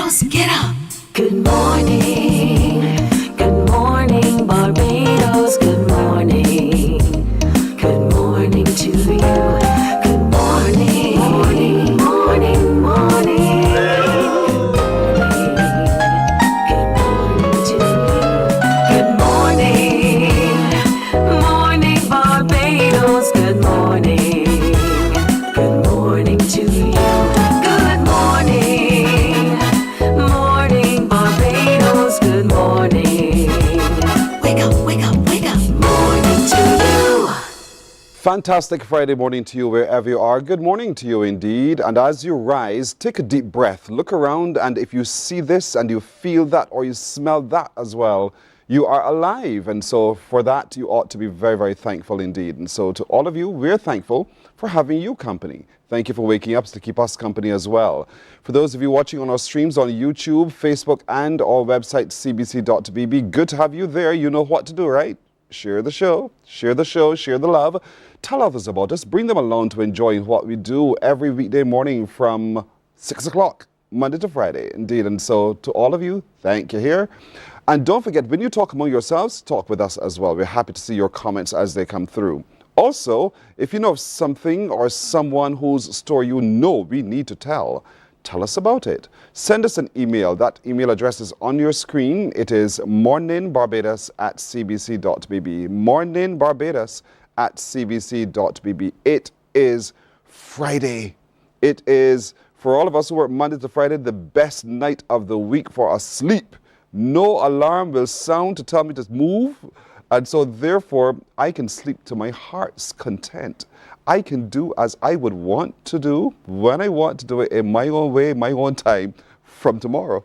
Barbados, get up. Good morning. Good morning, Barbados. Good morning. Good morning to you. Good morning. Morning, morning, morning. Good morning to you. Good morning. Morning, Barbados. Good morning. Good morning to you. Good morning. Morning, Barbados. Good morning. Wake up, wake up, wake up. Morning to you. Fantastic Friday morning to you wherever you are. Good morning to you indeed. And as you rise, take a deep breath. Look around, and if you see this and you feel that or you smell that as well, you are alive. And so for that, you ought to be very, very thankful indeed. And so to all of you, we're thankful for having you company. Thank you for waking up to keep us company as well. For those of you watching on our streams on YouTube, Facebook, and our website, cbc.bb, good to have you there. You know what to do, right? Share the show, share the love. Tell others about us. Bring them along to enjoy what we do every weekday morning from 6 o'clock, Monday to Friday, indeed. And so to all of you, thank you here. And don't forget, when you talk among yourselves, talk with us as well. We're happy to see your comments as they come through. Also, if you know of something or someone whose story you know we need to tell, tell us about it. Send us an email. That email address is on your screen. It is morninbarbados@cbc.bb. morninbarbados@cbc.bb. It is Friday. It is, for all of us who work Monday to Friday, the best night of the week for us sleep. No alarm will sound to tell me to move. And so therefore, I can sleep to my heart's content. I can do as I would want to do, when I want to do it, in my own way, my own time, from tomorrow.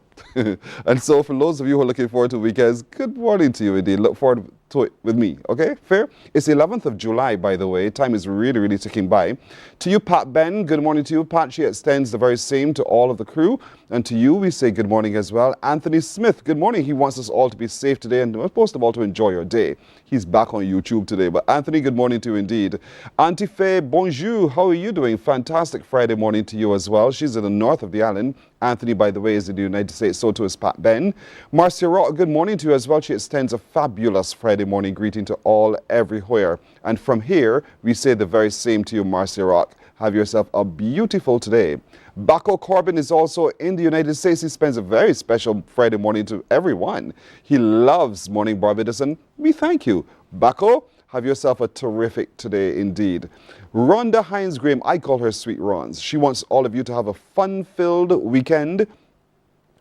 And so for those of you who are looking forward to weekends, good morning to you indeed. Look forward to it with me, okay? Fair? It's the 11th of July, by the way. Time is really, really ticking by. To you, Pat Ben, good morning to you. Pat, she extends the very same to all of the crew. And to you, we say good morning as well. Anthony Smith, good morning. He wants us all to be safe today and most of all to enjoy your day. He's back on YouTube today. But Anthony, good morning to you indeed. Auntie Faye, bonjour. How are you doing? Fantastic Friday morning to you as well. She's in the north of the island. Anthony, by the way, is in the United States. So too is Pat Ben. Marcia Rock, good morning to you as well. She extends a fabulous Friday morning greeting to all everywhere. And from here, we say the very same to you, Marcia Rock. Have yourself a beautiful day. Bako Corbin is also in the United States. He spends a very special Friday morning to everyone. He loves Morning Barbados, and we thank you. Bako, have yourself a terrific today indeed. Rhonda Hines Graham, I call her Sweet Rons. She wants all of you to have a fun-filled weekend,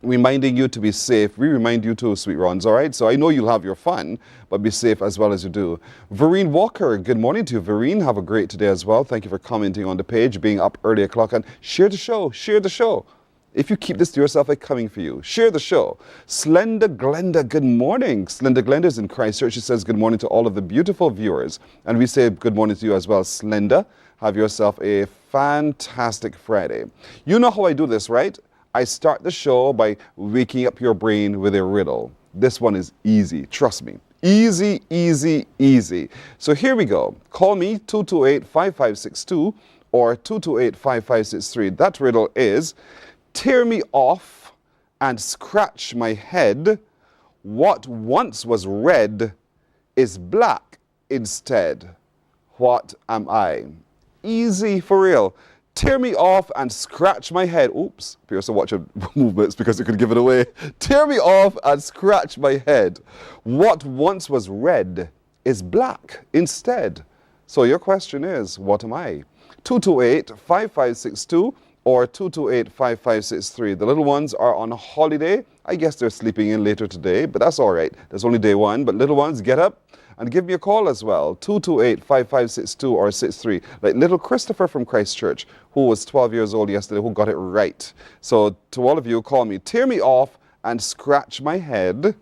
reminding you to be safe. We remind you too, Sweet Rons, all right? So I know you'll have your fun, but be safe as well as you do. Vereen Walker, good morning to you. Vereen, have a great today as well. Thank you for commenting on the page, being up early o'clock, and share the show, share the show. If you keep this to yourself, it's coming for you. Share the show. Slender Glenda, good morning. Slender Glenda is in Christchurch. She says good morning to all of the beautiful viewers. And we say good morning to you as well, Slender. Have yourself a fantastic Friday. You know how I do this, right? I start the show by waking up your brain with a riddle. This one is easy, trust me. Easy, easy, easy. So here we go. Call me 228-5562 or 228-5563. That riddle is, tear me off and scratch my head. What once was red is black instead. What am I? Easy for real. Tear me off and scratch my head. Oops, Pearson, watch your movements because you could give it away. Tear me off and scratch my head. What once was red is black instead. So your question is, what am I? 228-5562 or 228-5563. The little ones are on holiday. I guess they're sleeping in later today, but that's all right. There's only day one, but little ones, get up and give me a call as well, 228-5562 or 63. Like little Christopher from Christchurch, who was 12 years old yesterday, who got it right. So to all of you, call me. Tear me off and scratch my head.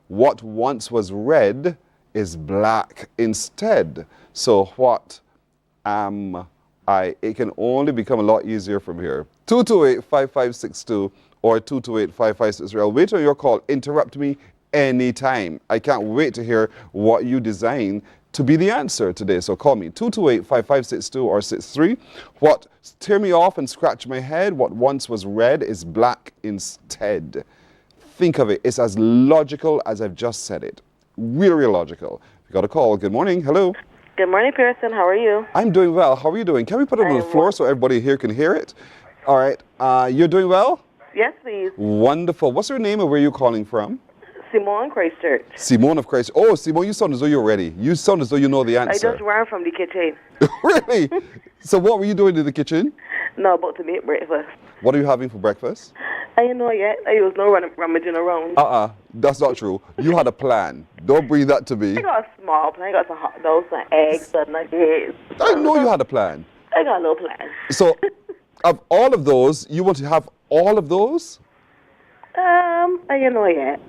What once was red is black instead. So what am I? It can only become a lot easier from here. 228-5562 or 228-5563. I'll wait on your call. Interrupt me anytime. I can't wait to hear what you design to be the answer today. So call me 228-5562 or 63. What tear me off and scratch my head, what once was red is black instead. Think of it. It's as logical as I've just said it. Really logical. You got a call. Good morning. Hello. Good morning, Pearson. How are you? I'm doing well. How are you doing? Can we put it on the floor so everybody here can hear it? All right. You're doing well? Yes, please. Wonderful. What's your name and where are you calling from? Simone Christchurch. Simone of Christ. Oh, Simone, you sound as though you're ready. You sound as though you know the I answer. just ran from the kitchen. Really? So what were you doing in the kitchen? No, about to make breakfast. What are you having for breakfast? I don't know yet. I was no rummaging around. That's not true. You had a plan. Don't bring that to me. I got a small plan. I got some hot dogs, some eggs, some nuggets. I know you had a plan. I got a little plan. So, of all of those, you want to have all of those? I don't know yet.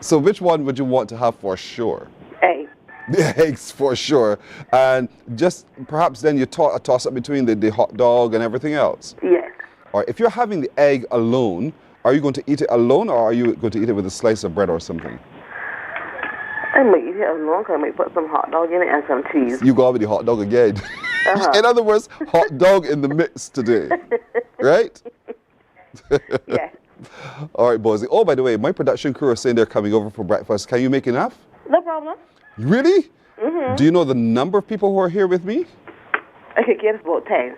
So which one would you want to have for sure? Egg. The eggs for sure. And just perhaps then you toss up between the hot dog and everything else. Yes. All right, if you're having the egg alone, are you going to eat it alone or are you going to eat it with a slice of bread or something? I might eat it alone because I might put some hot dog in it and some cheese. You go with the hot dog again. In other words, hot dog in the mix today. Right? Yes. All right, Bozy. Oh, by the way, my production crew are saying they're coming over for breakfast. Can you make enough? No problem. Really? Mm-hmm. Do you know the number of people who are here with me? I can cater for about 10.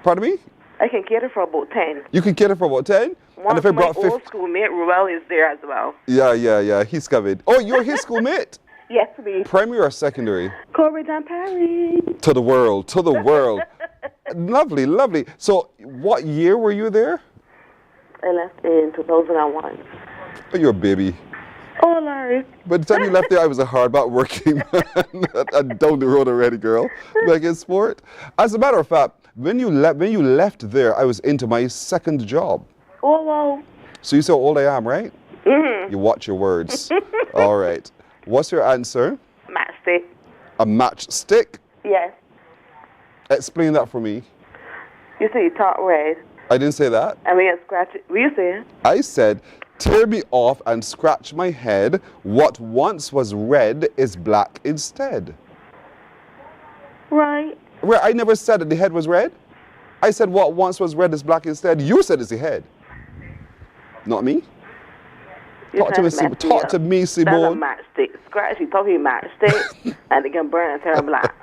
Pardon me? I can cater for about 10. You can cater for about 10? One and if I of my brought old schoolmate, Ruel, is there as well. Yeah. He's coming. Oh, you're his schoolmate? Yes, please. Primary or secondary? Corbett and Perry. To the world. Lovely, lovely. So what year were you there? I left in 2001. Oh, you're a baby. Oh, Larry. By the time you left there, I was a hard-bout working man. And down the road already, girl. Back in sport. As a matter of fact, when you left there, I was into my second job. Oh, wow. So you see how old I am, right? Mm-hmm. You watch your words. All right. What's your answer? Matchstick. A matchstick? Yes. Explain that for me. You say you talk red. I didn't say that. I mean, scratch it. What you say? I said, tear me off and scratch my head. What once was red is black instead. Right. Well, I never said that the head was red. I said what once was red is black instead. You said it's the head. Not me. Talk to me, Simone. That's a matchstick. Scratch, you talking matchstick, and it can burn and turn black.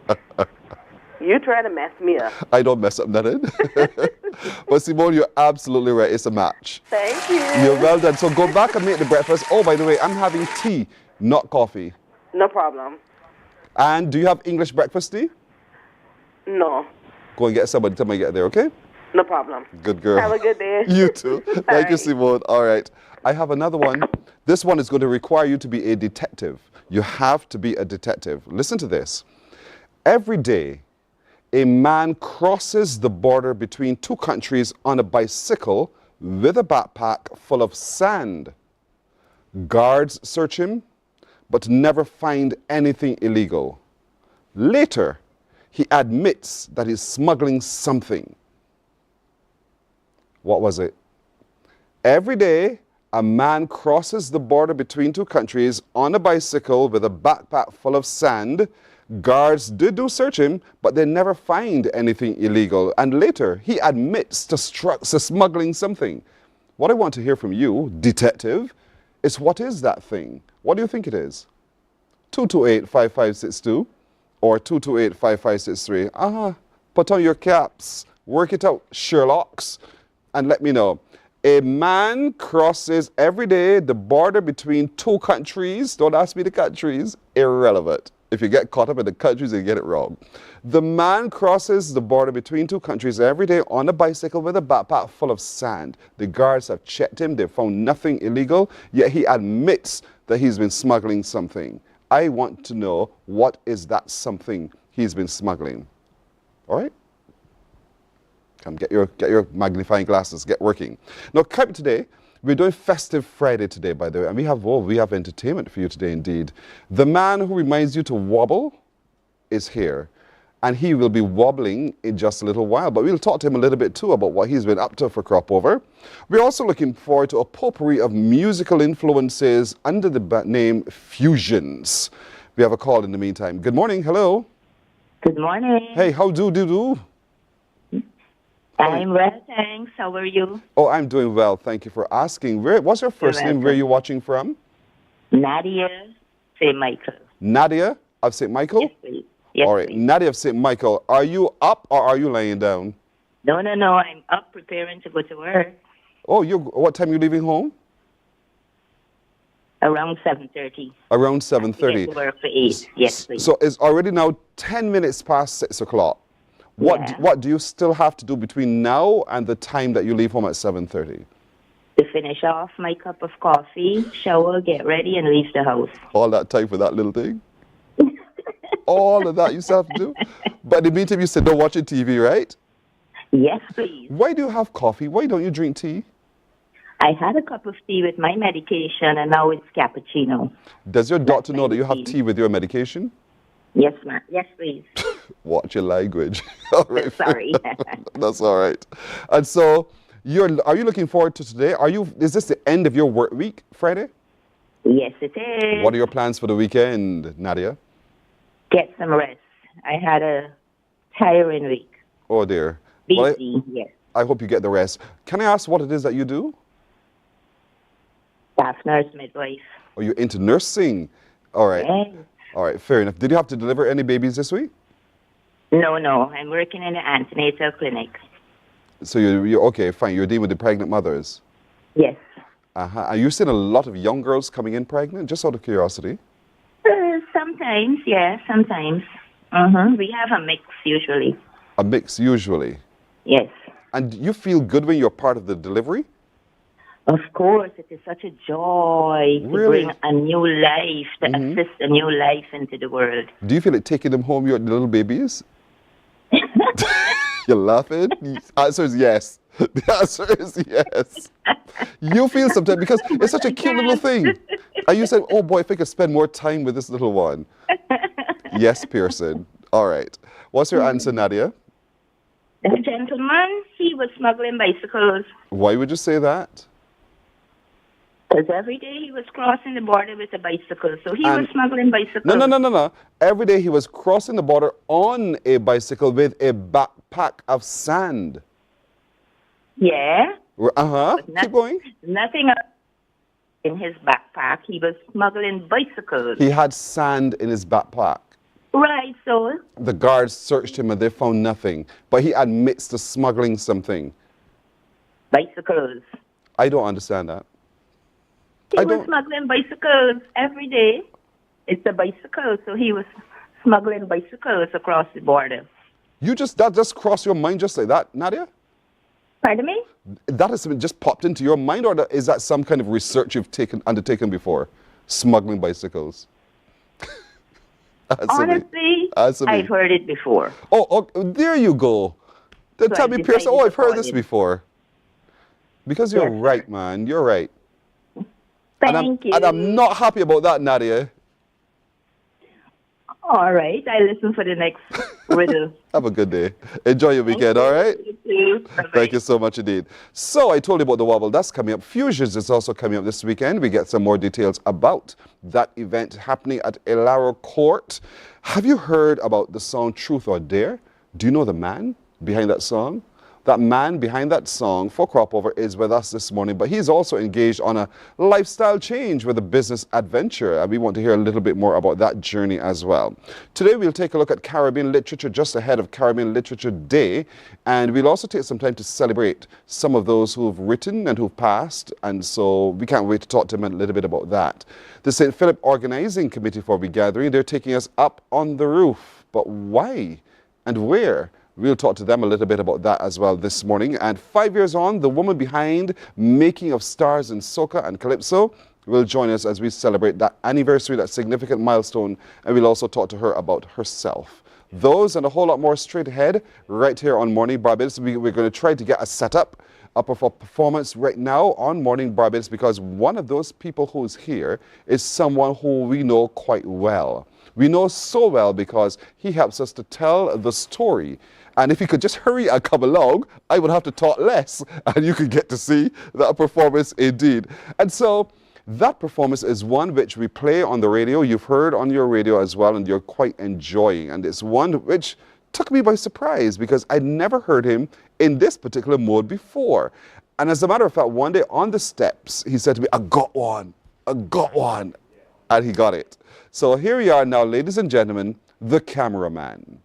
You try to mess me up. I don't mess up nothing. But Simone, you're absolutely right. It's a match. Thank you. You're well done. So go back and make the breakfast. Oh, by the way, I'm having tea, not coffee. No problem. And do you have English breakfast tea? No. Go and get somebody till I get there, okay? No problem. Good girl. Have a good day. You too. Thank you, right. Simone. All right. I have another one. This one is going to require you to be a detective. You have to be a detective. Listen to this. Every day, a man crosses the border between two countries on a bicycle with a backpack full of sand. Guards search him, but never find anything illegal. Later, he admits that he's smuggling something. What was it? Every day, a man crosses the border between two countries on a bicycle with a backpack full of sand. Guards did search him, but they never find anything illegal. And later, he admits to smuggling something. What I want to hear from you, detective, is what is that thing? What do you think it is? 228-5562 or 228-5563. Put on your caps. Work it out, Sherlocks, and let me know. A man crosses every day the border between two countries. Don't ask me the countries. Irrelevant. If you get caught up in the countries, you get it wrong. The man crosses the border between two countries every day on a bicycle with a backpack full of sand. The guards have checked him. They found nothing illegal, yet he admits that he's been smuggling something. I want to know what is that something he's been smuggling. All right? Come get your magnifying glasses, get working. Now, come today. We're doing Festive Friday today, by the way, and we have entertainment for you today indeed. The man who reminds you to wobble is here. and he will be wobbling in just a little while. But we'll talk to him a little bit too about what he's been up to for Crop Over. We're also looking forward to a potpourri of musical influences under the name Fusions. We have a call in the meantime. Good morning. Hello. Good morning. Hey, how do? I'm well, thanks. How are you? Oh, I'm doing well. Thank you for asking. What's your first name? Where are you watching from? Nadia, St. Michael. Nadia of St. Michael? Yes, please. Yes, All right, please. Nadia of St. Michael. Are you up or are you laying down? No. I'm up preparing to go to work Oh, what time are you leaving home? around 7:30. Around Get 7:30. to work for 8. Yes, please. So it's already now 10 minutes past 6 o'clock. Yeah. What do you still have to do between now and the time that you leave home at 7:30? To finish off my cup of coffee, shower, get ready, and leave the house. All that time for that little thing? All of that you still have to do? But in the meantime, you said don't watch your TV, right? Yes, please. Why do you have coffee? Why don't you drink tea? I had a cup of tea with my medication, and now it's cappuccino. Does your doctor know that you have tea. tea with your medication? Yes, ma'am. Yes, please. Watch your language. All right. Sorry. That's all right. And so, are you looking forward to today? Is this the end of your work week, Friday? Yes, it is. What are your plans for the weekend, Nadia? Get some rest. I had a tiring week. Oh dear. Busy, yes. I hope you get the rest. Can I ask what it is that you do? Staff nurse, midwife. Are you into nursing? All right. Yes. All right, fair enough. Did you have to deliver any babies this week? No. I'm working in an antenatal clinic. So you're okay, fine. You're dealing with the pregnant mothers. Yes. Uh-huh. Are you seeing a lot of young girls coming in pregnant? Just out of curiosity. Sometimes, yeah, sometimes. We have a mix usually. A mix usually. Yes. And do you feel good when you're part of the delivery? Of course, it is such a joy to Really? bring a new life, to assist a new life into the world. Do you feel like taking them home, your little babies? You're laughing? The answer is yes. The answer is yes. You feel sometimes because it's such a cute little thing. And you said, oh boy, if I could spend more time with this little one. Yes, Pearson. All right. What's your answer, Nadia? The gentleman, he was smuggling bicycles. Why would you say that? Because every day he was crossing the border with a bicycle. So he was smuggling bicycles. No. Every day he was crossing the border on a bicycle with a backpack of sand. Yeah. Uh-huh. Keep going. Nothing else in his backpack. He was smuggling bicycles. He had sand in his backpack. Right, so The guards searched him and they found nothing. But he admits to smuggling something. bicycles. I don't understand that. He was smuggling bicycles every day. It's a bicycle, so he was smuggling bicycles across the border. That just crossed your mind just like that, Nadia? Pardon me? That has just popped into your mind, or is that some kind of research you've undertaken before? Smuggling bicycles. Honestly, I've heard it before. Oh, there you go. Then So tell I me, Pearson, decided I've to heard call this you. before. Because you're Yes, right, man. You're right. Thank you. And I'm not happy about that, Nadia. All right, I listen for the next riddle. Have a good day. Enjoy your weekend, all right? You too. Bye-bye. Thank you so much indeed. So I told you about the Wobble. That's coming up. Fusions is also coming up this weekend. We get some more details about that event happening at Elaro Court. Have you heard about the song Truth or Dare? Do you know the man behind that song? That man behind that song for Crop Over is with us this morning, but he's also engaged on a lifestyle change with a business adventure, and we want to hear a little bit more about that journey as well. Today we'll take a look at Caribbean literature just ahead of Caribbean Literature Day, and we'll also take some time to celebrate some of those who've written and who've passed, and so we can't wait to talk to them a little bit about that. The St. Phillip Organizing Committee for the gathering, they're taking us up on the roof, but why and where? We'll talk to them a little bit about that as well this morning. And 5 years on, the woman behind Making of Stars in Soca and Calypso will join us as we celebrate that anniversary, that significant milestone, and we'll also talk to her about herself. Those and a whole lot more straight ahead right here on Morning Barbados. We're going to try to get a setup up of a performance right now on Morning Barbados because one of those people who's here is someone who we know quite well. we know so well because he helps us to tell the story. And if he could just hurry and come along, I would have to talk less, and you could get to see that performance indeed. And so that performance is one which we play on the radio. You've heard on your radio as well, and you're quite enjoying. And it's one which took me by surprise because I'd never heard him in this particular mode before. And as a matter of fact, one day on the steps, he said to me, I got one, and he got it. So here we are now, ladies and gentlemen, the Cameraman.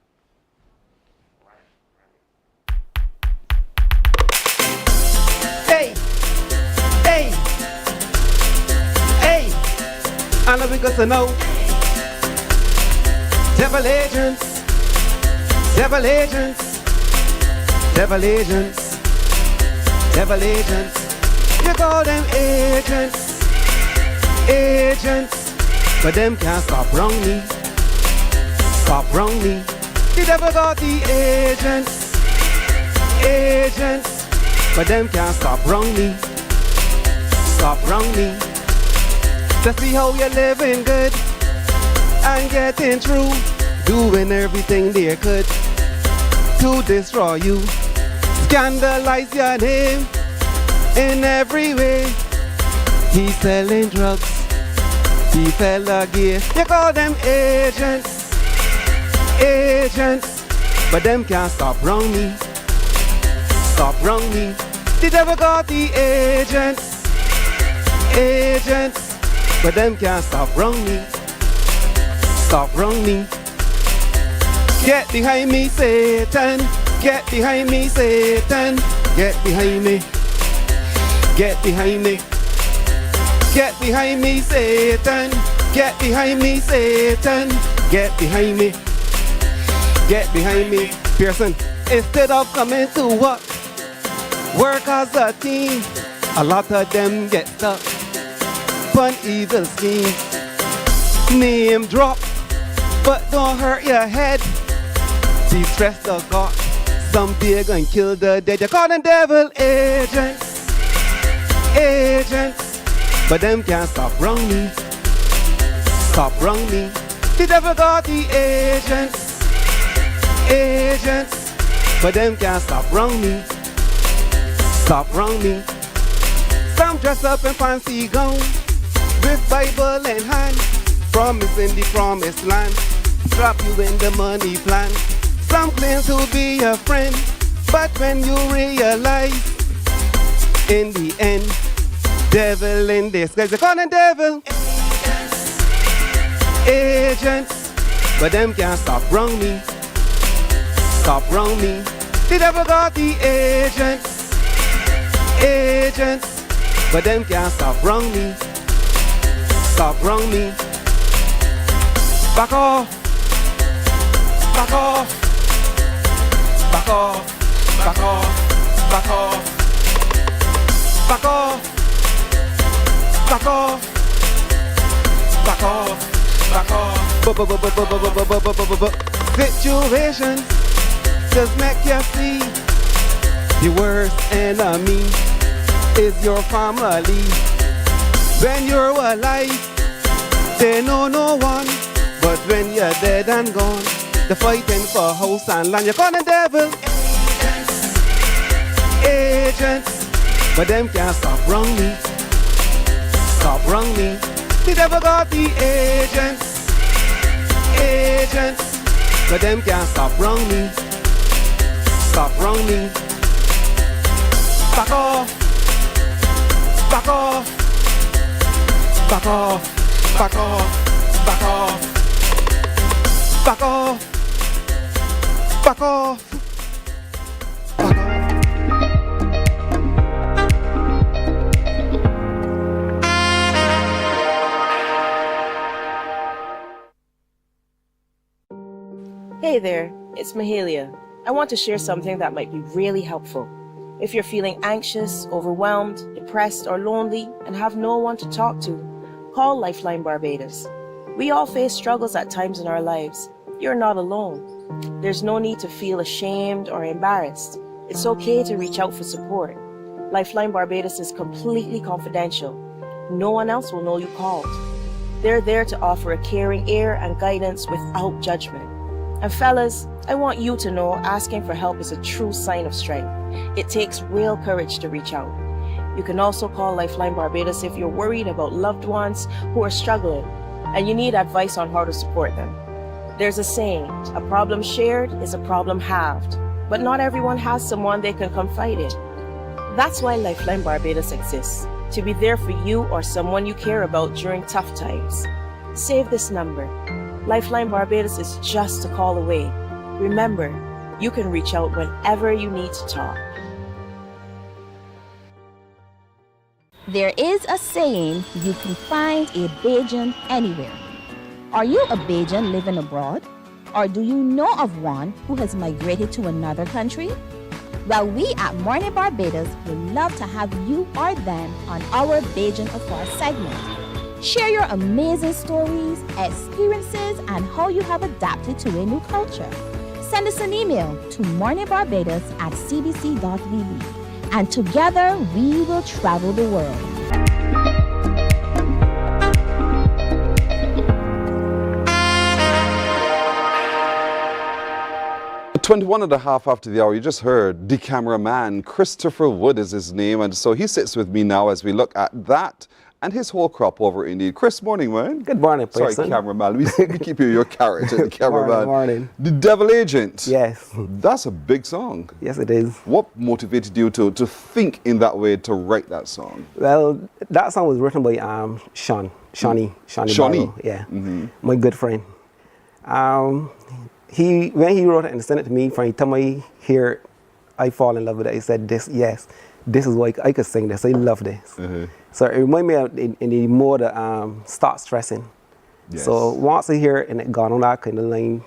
Hey, hey, hey, I love it 'cause I know devil agents, devil agents, devil agents, devil agents. You call them agents, agents, but them can't stop wrong me, stop wrong me. The devil got the agents, agents, but them can't stop wrong me, stop wrong me. To see how you're living good and getting through, doing everything they could to destroy you, scandalize your name in every way. He's selling drugs, he fell gear. You call them agents, agents, but them can't stop wrong me, stop wrong me. The devil got the agents, agents, but them can't stop wrong me, stop wrong me. Get behind me, Satan, get behind me, Satan, get behind me, get behind me, get behind me, Satan, get behind me, Satan, get behind me, get behind me. Pearson, instead of coming to work as a team, a lot of them get stuck on evil scheme. Name drop, but don't hurt your head. De-stress the God, someday gonna kill the dead. You call them devil agents, agents, but them can't stop wrong me, stop wrong me. The devil got the agents, agents, but them can't stop wrong me, stop wrong me. Some dress up in fancy gown, with Bible in hand, promising the promised land, drop you in the money plan. Some claim to be your friend, but when you realize, in the end, devil in disguise. They call them devil agents, but them can't stop wrong me, stop wrong me. The devil got the agents, agents, but them can't stop wrong me, stop wrong me. Back off, back off, back off, back off, back off, back off, back off, back off, back off. Situations just make you see the worst enemy is your family. When you're alive, they know no one, but when you're dead and gone, they're fighting for house and land. You call them devil agents, but them can't stop wrong me, stop wrong me. The devil got the agents, agents, but them can't stop wrong me, stop wrong me. Back off, back off, back off, back off, back off, back off, back off, back off. Hey there, it's Mahalia. I want to share something that might be really helpful. If you're feeling anxious, overwhelmed, depressed, or lonely and have no one to talk to, call Lifeline Barbados. We all face struggles at times in our lives. You're not alone. There's no need to feel ashamed or embarrassed. It's okay to reach out for support. Lifeline Barbados is completely confidential. No one else will know you called. They're there to offer a caring ear and guidance without judgment. And fellas, I want you to know asking for help is a true sign of strength. It takes real courage to reach out. You can also call Lifeline Barbados if you're worried about loved ones who are struggling and you need advice on how to support them. There's a saying, a problem shared is a problem halved, but not everyone has someone they can confide in. That's why Lifeline Barbados exists, to be there for you or someone you care about during tough times. Save this number. Lifeline Barbados is just a call away. Remember, you can reach out whenever you need to talk. There is a saying, you can find a Bajan anywhere. Are you a Bajan living abroad? Or do you know of one who has migrated to another country? Well, we at Mornin Barbados would love to have you or them on our Bajan Affair segment. Share your amazing stories, experiences, and how you have adapted to a new culture. Send us an email to morninbarbados@cbc.vb, and together we will travel the world. 21 and a half after the hour, you just heard the cameraman, Christopher Wood is his name, and so he sits with me now as we look at that and his whole crop over Indeed. Chris, morning, man. Good morning, Sorry, person. cameraman. We keep you your character, the cameraman. Morning. The Devil Agent. Yes. That's a big song. Yes, it is. What motivated you to think in that way, to write that song? Well, that song was written by Shawnee Barrow, yeah, my good friend. When he wrote it and sent it to me, from the time I hear it, I fall in love with it. He said, this is why I could sing this. I love this. So it reminded me of in the mode of Start Stressing. Yes. So once I hear it and it gone on that kind of line,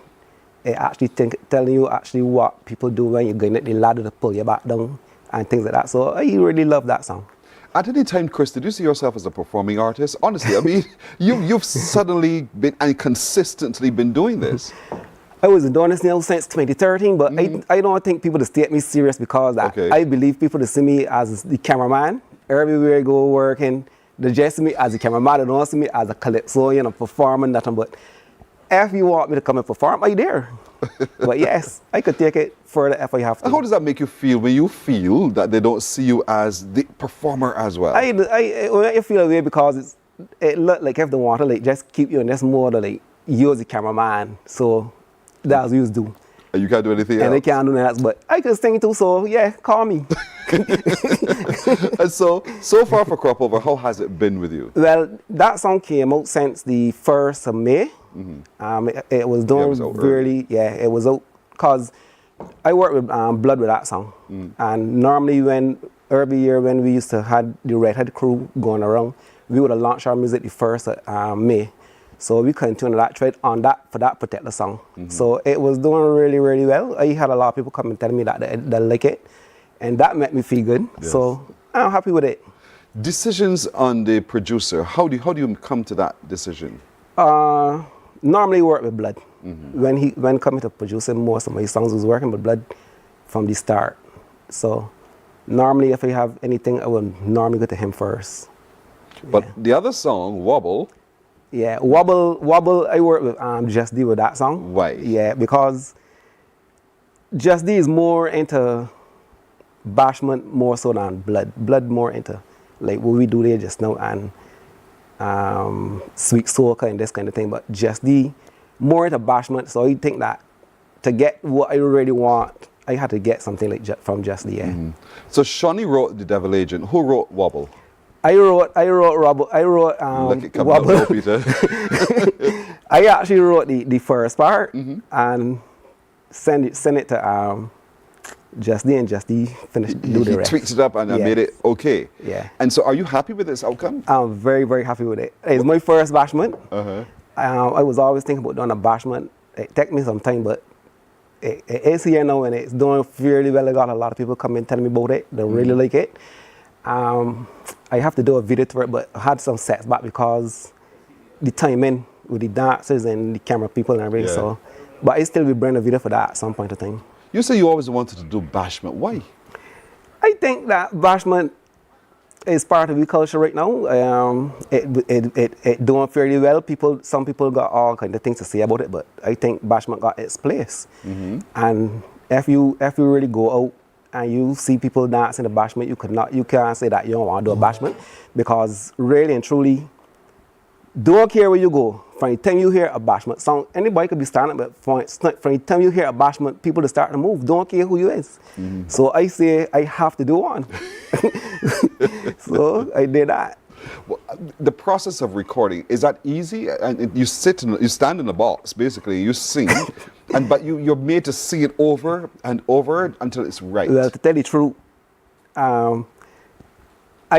it actually telling you actually what people do when you're going up the ladder to pull you back down and things like that. So I really love that song. At any time, Chris, did you see yourself as a performing artist? Honestly, I mean, you've suddenly been and consistently been doing this. I was doing this now since 2013, but I don't think people to take me serious because I believe people to see me as the cameraman. Everywhere I go working, they just see me as a cameraman. They don't see me as a calypso, performing nothing. But if you want me to come and perform, I'm there. But yes, I could take it further if I have to. How does that make you feel when you feel that they don't see you as the performer as well? I feel away because it look like if they want to just keep you in this mode of you as a cameraman. So that's what you do. And you can't do anything else? And I can't do that, but I can sing too, so yeah, call me. And so far for Crop Over, how has it been with you? Well, that song came out since the 1st of May. It was done really, it was out, because I work with Blood with that song. And normally every year when we used to have the Redhead crew going around, we would have launched our music the 1st of May. So we continued that trade on that for that particular song. So it was doing really, really well. I had a lot of people come and tell me that they like it. And that made me feel good. Yes. So I'm happy with it. Decisions on the producer, how do you come to that decision? Normally work with Blood. When coming to producing, most of my songs was working with Blood from the start. So normally if I have anything, I will normally go to him first. But the other song, Wobble. Yeah, Wobble, I work with Just D with that song. Why? Yeah, because Just D is more into bashment more so than Blood. Blood more into like what we do there just now and sweet soca and this kind of thing. But Just D more into bashment. So I think that to get what I really want, I had to get something like from Just D. Yeah. So Shawnee wrote The Devil Agent. Who wrote Wobble? I wrote Wobble. Up, Peter. I actually wrote the first part and send it to Just D, and Just D finished do the rest. He tweaked it up and made it okay. Yeah. And so are you happy with this outcome? I'm very, very happy with it. It's my first bashment. I was always thinking about doing a bashment. It took me some time, but it is here now and it's doing fairly well. I got a lot of people coming telling me about it. They really like it. I have to do a video to it, but I had some setback because the timing with the dancers and the camera people and everything. So, but I still will bring a video for that at some point in time. You say you always wanted to do bashment. Why? I think that bashment It's part of the culture right now. It doing fairly well. Some people got all kind of things to say about it, but I think bashment got its place. And if you really go out and you see people dancing the bashment, you can't say that you don't want to do a bashment, because really and truly, don't care where you go. From the time you hear a bashment song, anybody could be standing, but from the time you hear a bashment, people just start to move. Don't care who you is. So I say I have to do one. So I did that. Well, the process of recording, is that easy? And you stand in a box, basically, you sing, but you're made to sing it over and over until it's right. Well, to tell you the truth, I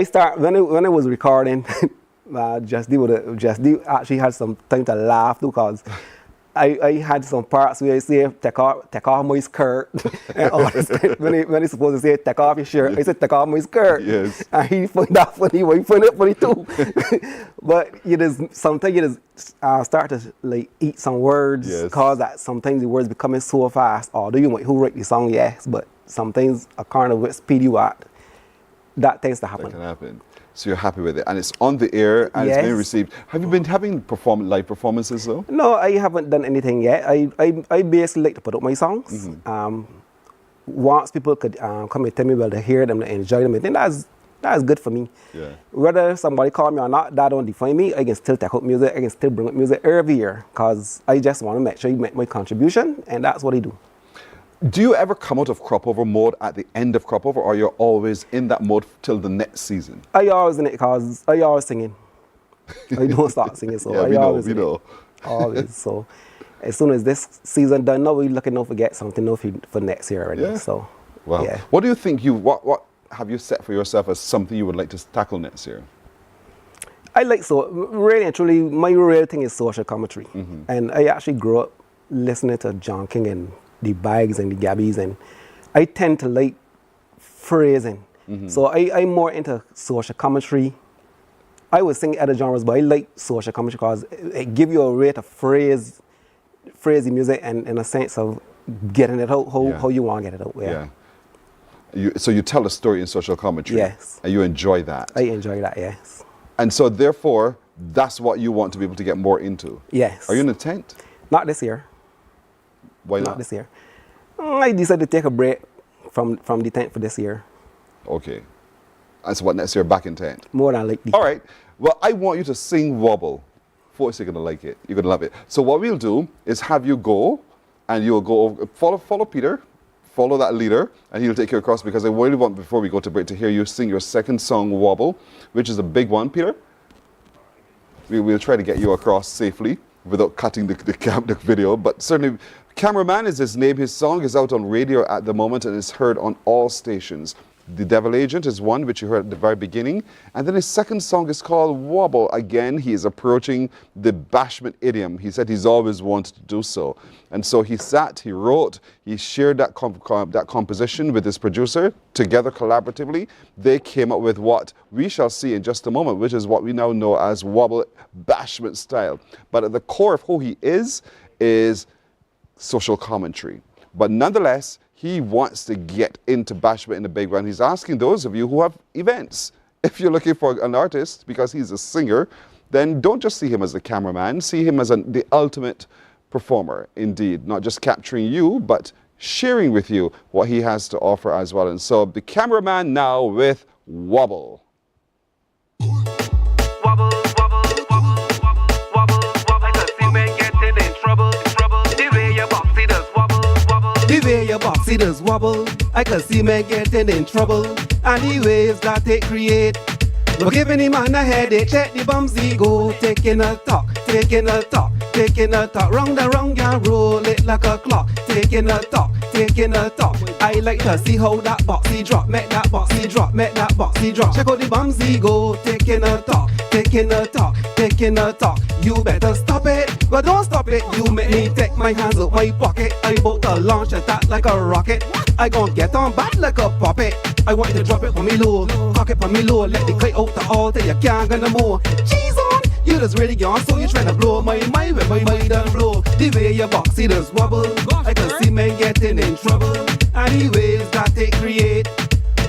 start when I was recording. Just D actually had some time to laugh too, because I had some parts where I say take off my skirt and all this, when he's supposed to say take off your shirt, I said take off my skirt. Yes. And he found that funny, well, he found it funny too. But sometimes you just start to like eat some words, because that sometimes the words becoming so fast. Although you might who write the song, yes, but sometimes a kind of speed you at, that tends to happen. That can happen. So you're happy with it, and it's on the air, and it's being received. Have you been having live performances though? No, I haven't done anything yet. I basically like to put up my songs. Once people could come and tell me, well, they hear them, they enjoy them, I think that's good for me. Yeah. Whether somebody call me or not, that don't define me. I can still take up music. I can still bring up music every year, because I just want to make sure you make my contribution, and that's what I do. Do you ever come out of crop over mode at the end of crop over, or you're always in that mode till the next season? I always in it, because I always singing. I don't stop singing, so yeah, I we know. Always. So as soon as this season done, now we're looking to forget something for next year already. Yeah. So, wow. Yeah. What do you think what have you set for yourself as something you would like to tackle next year? I like, so really and truly, my real thing is social commentary. And I actually grew up listening to John King and the Bags and the Gabbies, and I tend to like phrasing. So I'm more into social commentary. I would sing other genres, but I like social commentary because it gives you a way to phrase the music, and in a sense of getting it out how you want to get it out. So you tell a story in social commentary. Yes. And you enjoy that. I enjoy that, yes. And so therefore, that's what you want to be able to get more into. Yes. Are you in the tent? Not this year. Why not? Not this year. I decided to take a break from the tent for this year. Okay. And so what, next year back in tent? More than likely. All right. Well, I want you to sing Wobble. Folks, you're going to like it. You're going to love it. So what we'll do is have you go, and you'll go over, follow Peter, follow that leader, and he'll take you across, because I really want, before we go to break, to hear you sing your second song, Wobble, which is a big one, Peter. We'll try to get you across safely without cutting the video, but certainly Cameraman is his name. His song is out on radio at the moment and is heard on all stations. The Devil Agent is one which you heard at the very beginning, and then his second song is called Wobble. Again, he is approaching the bashment idiom. He said he's always wanted to do so, and so he sat, he wrote, he shared that composition with his producer together collaboratively. They came up with what we shall see in just a moment, which is what we now know as Wobble bashment style. But at the core of who he is social commentary. But nonetheless, he wants to get into bashment in the big one. He's asking those of you who have events, if you're looking for an artist, because he's a singer, then don't just see him as a cameraman, see him as the ultimate performer, indeed. Not just capturing you, but sharing with you what he has to offer as well. And so the Cameraman now with Wobble. The way your boxy does wobble, I can see men getting in trouble. And the waves that they create, no giving him man a headache. Check the bumsy go, taking a talk, taking a talk, taking a talk. Round and round, ya roll it like a clock. Taking a talk, taking a talk. I like to see how that boxy drop, make that boxy drop, make that boxy drop. Check out the bumsy go, taking a talk, taking a talk, taking a talk. You better stop it, but don't stop it. You make me take my hands out my pocket. I bout to launch attack like a rocket. I gon' get on back like a puppet. I want you to drop it for me low, cock it for me low. Let the kite out the all till you can't get no more. Cheese on, you just really gone, so you tryna blow my mind when my mind done blow. The way your boxy does wobble, I can see men getting in trouble. And the waves that they create,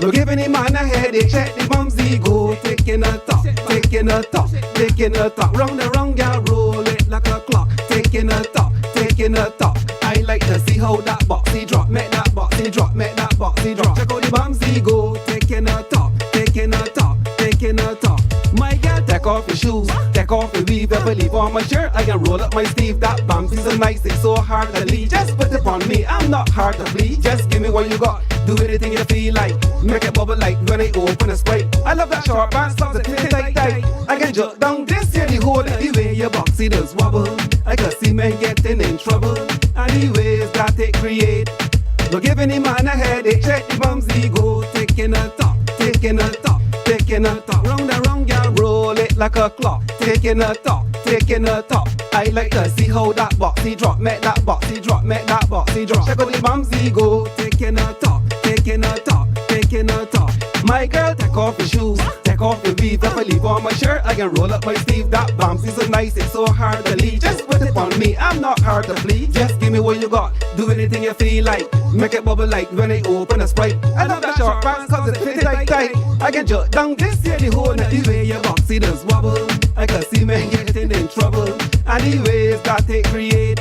No give any man a headache, check the bum's ego. Taking a top, taking a top, taking a top. Round and round, girl, roll it like a clock. Taking a top, taking a top. I like to see how that boxy drop. Make that boxy drop, make that boxy drop. Check out the bum's ego. Taking a top, taking a top, taking a top. My girl, take off your shoes, take off your weave, ever leave on my shirt. I can roll up my sleeve, that bump is so nice, it's so hard to leave. Just put it on me, I'm not hard to please. Just give me what you got, do anything you feel like. Make it bubble like when I open a Sprite. I love that short pants, socks that fit tight tight. I can jump down this here, the whole the way your boxy does wobble. I can see men getting in trouble, and the ways that it create. Don't give any man a headache, check the bum's ego. Taking a top, taking a top, taking a top. Round and round, girl, roll it like a clock. Taking a top, taking a top. I like to see how that boxy drop. Make that boxy drop, make that boxy drop. Check out the bum's ego. Taking a top, taking a top, taking a top. My girl, take off your shoes, take off your weave. If I leave on my shirt, I can roll up my sleeve. That bounce is so nice, it's so hard to leave. Just put it on me, I'm not hard to please. Just give me what you got, do anything you feel like. Make it bubble like when I open a Sprite. I love that short pants cause it fits tight tight. I can jump down this here, the whole night. The way your boxy does wobble, I can see men getting in trouble, and the ways that they create.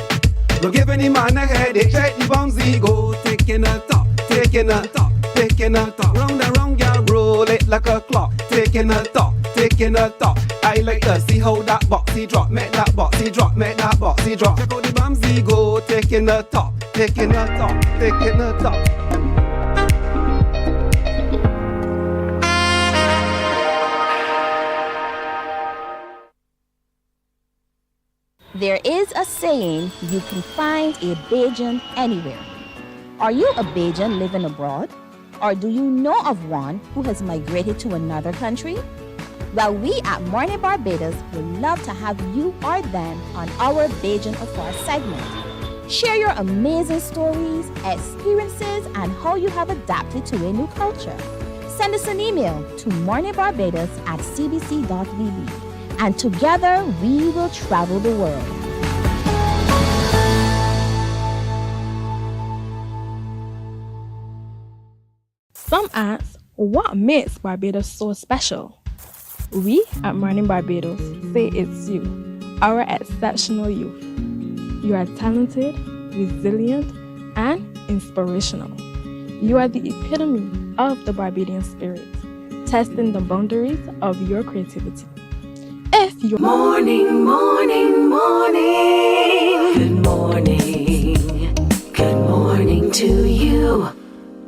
Don't give any man a headache, check the bum's ego. Taking a top, taking a top, taking a top. Round and round, girl, roll it like a clock. Taking a top, taking a top. I like to see how that boxy drop. Make that boxy drop, make that boxy drop. Check out the bum's ego. Taking a top, taking a top, taking a top. There is a saying, you can find a Bajan anywhere. Are you a Bajan living abroad? Or do you know of one who has migrated to another country? Well, we at Mornin Barbados would love to have you or them on our Bajan Affair segment. Share your amazing stories, experiences, and how you have adapted to a new culture. Send us an email to morninbarbados@cbc.vb. And together we will travel the world. Some ask, what makes Barbados so special? We at Mornin Barbados say it's you, our exceptional youth. You are talented, resilient, and inspirational. You are the epitome of the Barbadian spirit, testing the boundaries of your creativity. If you Morning, morning, morning. Good morning. Good morning to you.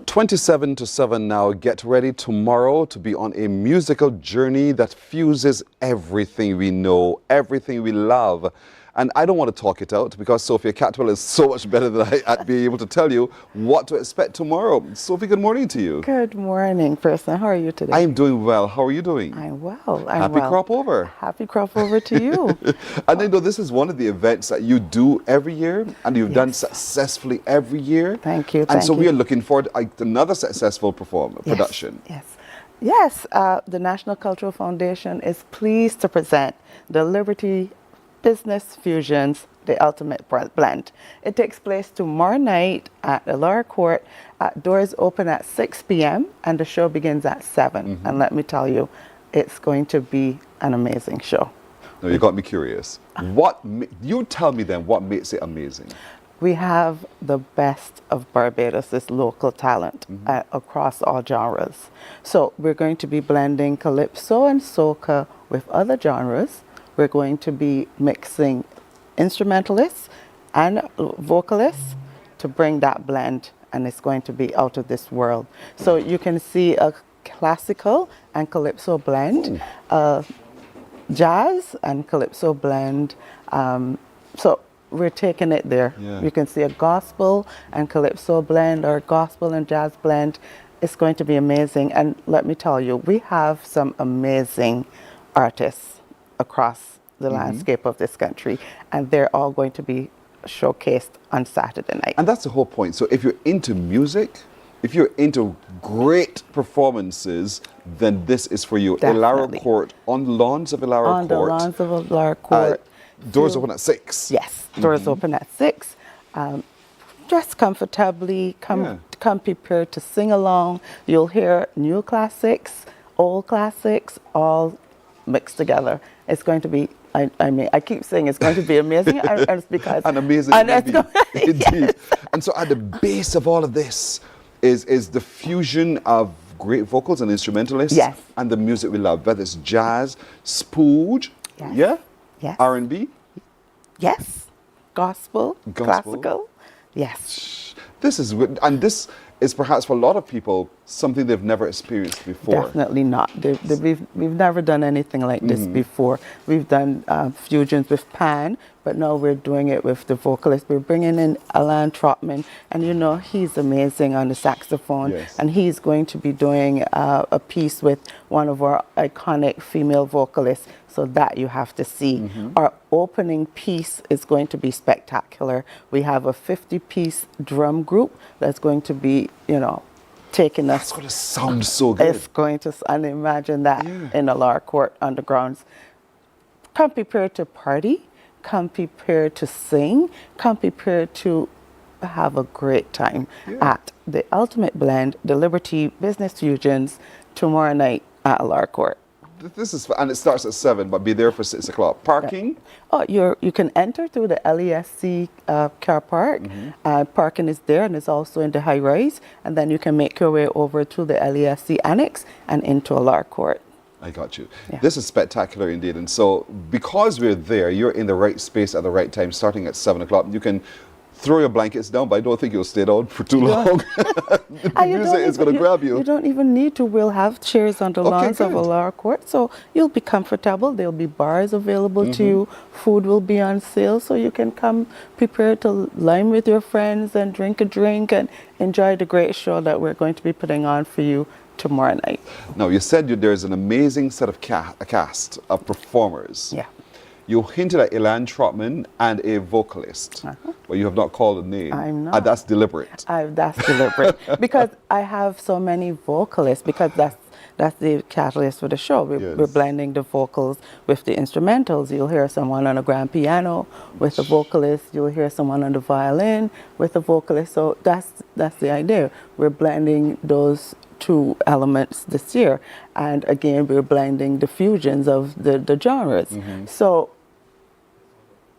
27 to 7 now. Get ready tomorrow to be on a musical journey that fuses everything we know, everything we love. And I don't want to talk it out because Sophia Catwell is so much better than I'd be able to tell you what to expect tomorrow. Sophie, good morning to you. Good morning, person. How are you today? I am doing well. How are you doing? I'm well. Happy crop over. Happy crop over to you. And I know this is one of the events that you do every year, and you've done successfully every year. Thank you. And so we are looking forward to another successful production. Yes. The National Cultural Foundation is pleased to present the Liberty Business Fusions, the Ultimate Blend. It takes place tomorrow night at the Lower Court. Doors open at 6 p.m. and the show begins at 7. Mm-hmm. And let me tell you, it's going to be an amazing show. No, you got me curious. You tell me then what makes it amazing? We have the best of Barbados' local talent across all genres. So we're going to be blending calypso and soca with other genres. We're going to be mixing instrumentalists and vocalists to bring that blend, and it's going to be out of this world. So you can see a classical and calypso blend, jazz and calypso blend. So we're taking it there. Yeah. You can see a gospel and calypso blend or gospel and jazz blend. It's going to be amazing. And let me tell you, we have some amazing artists across the landscape of this country, and they're all going to be showcased on Saturday night. And that's the whole point. So if you're into music, if you're into great performances, then this is for you. Definitely. Ilara Court, on the lawns of Ilara Court. On the lawns of Ilara Court. Doors open at 6. Yes, doors open at 6. Dress comfortably, come come prepared to sing along. You'll hear new classics, old classics, all mixed together. It's going to be, I mean, I keep saying it's going to be amazing. And it's because an amazing movie. Indeed. And so at the base of all of this is the fusion of great vocals and instrumentalists, yes, and the music we love, whether it's jazz, spooj, yes, yeah, yes, R&B, yes, gospel, classical, yes. This is, and this is perhaps for a lot of people something they've never experienced before. Definitely not. We've never done anything like this before. We've done fusions with pan, but now we're doing it with the vocalist. We're bringing in Alan Trotman, and you know he's amazing on the saxophone, yes, and he's going to be doing a piece with one of our iconic female vocalists. So that you have to see. Our opening piece is going to be spectacular. We have a 50-piece drum group that's going to be, you know, taking us. That's going to sound so good. It's going to, and imagine that in a Lar Court Undergrounds. Come prepared to party, come prepared to sing, come prepared to have a great time at the Ultimate Blend, the Liberty Business Fusions, tomorrow night at Lar Court. This is, and it starts at 7, but be there for 6 o'clock. Parking? Oh, you can enter through the LESC car park. Parking is there, and it's also in the high rise. And then you can make your way over to the LESC annex and into a Lar Court. I got you. Yeah. This is spectacular indeed. And so because we're there, you're in the right space at the right time, starting at 7 o'clock. You can throw your blankets down, but I don't think you'll stay down for too long. The music is going to grab you. You don't even need to. We'll have chairs on the lawns of a Lar Court, so you'll be comfortable. There'll be bars available to you. Food will be on sale, so you can come prepared to line with your friends and drink a drink and enjoy the great show that we're going to be putting on for you tomorrow night. Now, you said there's an amazing set of a cast of performers. Yeah. You hinted at Elan Trotman and a vocalist, but you have not called a name. I'm not. That's deliberate. That's deliberate because I have so many vocalists, because that's the catalyst for the show. We're blending the vocals with the instrumentals. You'll hear someone on a grand piano with a vocalist. You'll hear someone on the violin with a vocalist. So that's the idea. We're blending those two elements this year, and again we're blending the fusions of the genres. So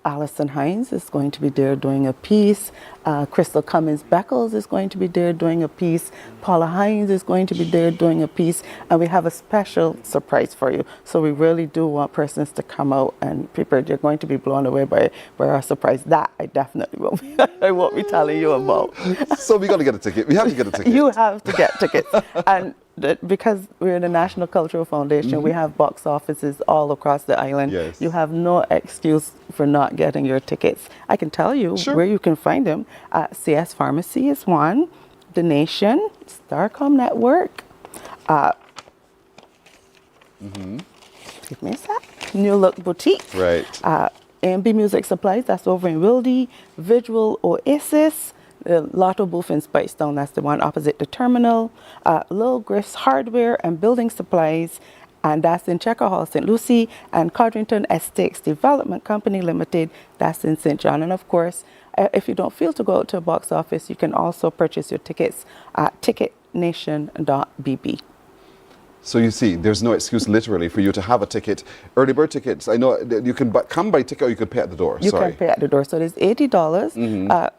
Alison Hines is going to be there doing a piece. Crystal Cummins Beckles is going to be there doing a piece. Paula Hines is going to be there doing a piece. And we have a special surprise for you. So we really do want persons to come out and prepare. You're going to be blown away by our surprise. That I definitely won't be, I won't be telling you about. So we got to get a ticket. We have to get a ticket. You have to get tickets. And because we're the National Cultural Foundation, we have box offices all across the island. Yes. You have no excuse for not getting your tickets. I can tell you where you can find them. CS Pharmacy is one, The Nation, Starcom Network, give me a sec, New Look Boutique, right. AMB Music Supplies, that's over in Wildy, Visual Oasis, the Lotto booth in Spicestown, that's the one opposite the terminal. Lil Griff's Hardware and Building Supplies, and that's in Checker Hall, St. Lucie, and Codrington Estates Development Company Limited, that's in St. John. And of course, if you don't feel to go out to a box office, you can also purchase your tickets at ticketnation.bb. So you see, there's no excuse literally for you to have a ticket. Early bird tickets, I know you can come by ticket or you can pay at the door. You can pay at the door. So there's $80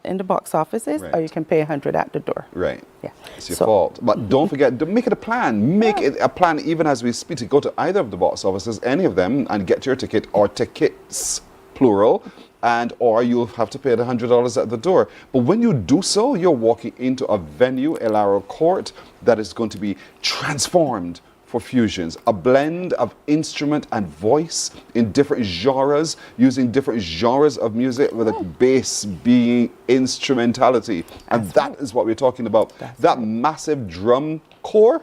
in the box offices, or you can pay $100 at the door. Right. Yeah. It's your fault. But don't forget, make it a plan. Make it a plan even as we speak to go to either of the box offices, any of them, and get your ticket or tickets, plural. And or you'll have to pay the $100 at the door. But when you do so, you're walking into a venue, Lar Court, that is going to be transformed for fusions, a blend of instrument and voice in different genres, using different genres of music with a base being instrumentality. And that is what we're talking about. That massive drum corps,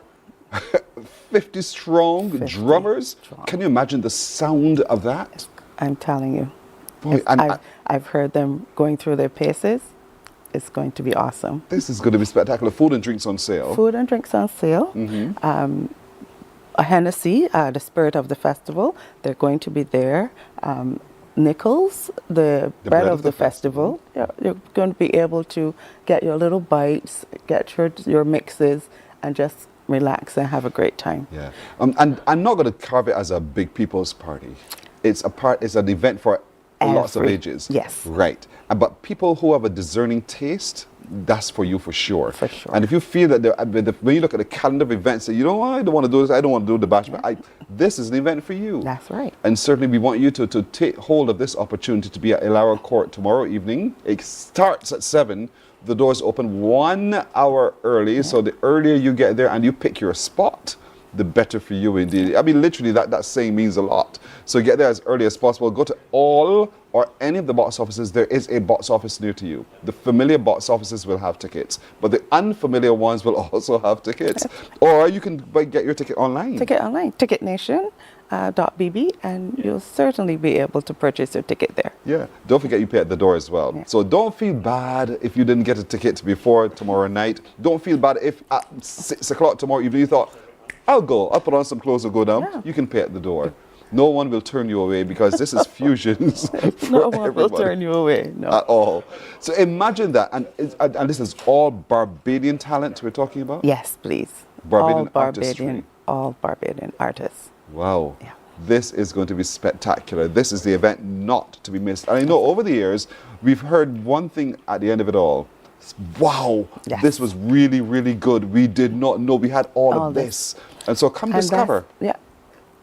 50 strong drummers. Can you imagine the sound of that? I'm telling you. Boy, I've heard them going through their paces. It's going to be awesome. This is going to be spectacular. Food and drinks on sale. Food and drinks on sale. A Hennessy, the spirit of the festival, they're going to be there. nickels, the bread of the festival. Yeah, you're going to be able to get your little bites, get your mixes, and just relax and have a great time. Yeah, and I'm not going to carve it as a big people's party. It's an event for lots of ages. Yes. Right. But people who have a discerning taste, that's for you for sure. For sure. And if you feel that when you look at the calendar of events, you know, I don't want to do this, I don't want to do the bash, but this is an event for you. That's right. And certainly we want you to take hold of this opportunity to be at Elara Court tomorrow evening. It starts at 7. The doors open 1 hour early, so the earlier you get there and you pick your spot, the better for you indeed. I mean, literally, that saying means a lot. So get there as early as possible. Go to all or any of the box offices. There is a box office near to you. The familiar box offices will have tickets, but the unfamiliar ones will also have tickets. Or you can get your ticket online. Ticket online, ticketnation.bb, and you'll certainly be able to purchase your ticket there. Yeah, don't forget you pay at the door as well. Yeah. So don't feel bad if you didn't get a ticket before tomorrow night. Don't feel bad if at 6 o'clock tomorrow evening you thought, I'll put on some clothes and go down. Yeah. You can pay at the door. No one will turn you away because this is fusions. No one will turn you away. No. At all. So imagine that. And this is all Barbadian talent we're talking about? Yes, please. All Barbadian artists. Wow. Yeah. This is going to be spectacular. This is the event not to be missed. And I know over the years, we've heard one thing at the end of it all. Wow, yes. This was really, really good. We did not know we had all of this. And so come discover. Yeah,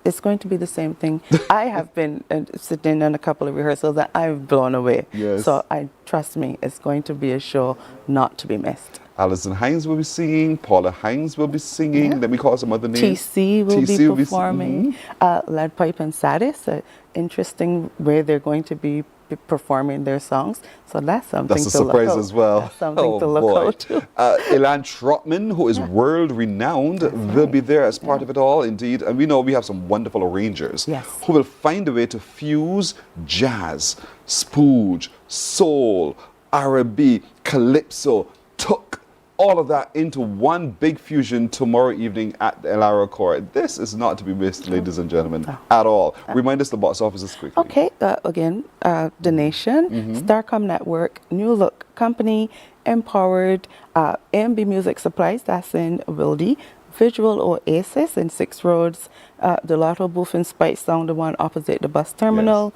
it's going to be the same thing. I have been sitting in a couple of rehearsals and I've blown away. Yes. So trust me, it's going to be a show not to be missed. Alison Hines will be singing. Paula Hines will be singing. Yeah. Let me call some other names. TC will be performing. Lead Pipe and Saddis, an interesting way they're going to be performing their songs. So that's something to look out. That's a surprise as well. That's something to look out to. Ilan Trotman, who is world renowned, will be there as part of it all, indeed. And we know we have some wonderful arrangers who will find a way to fuse jazz, spooge, soul, R&B, calypso, tuk, all of that into one big fusion tomorrow evening at the Elara Court. This is not to be missed, ladies and gentlemen, at all. Remind us the box offices quickly. Okay, again, Donation, Starcom Network, New Look Company, Empowered, AMB Music Supplies, that's in Wildy, Visual Oasis in 6 Roads, the Lotto Booth and Spice Sound, the one opposite the bus terminal,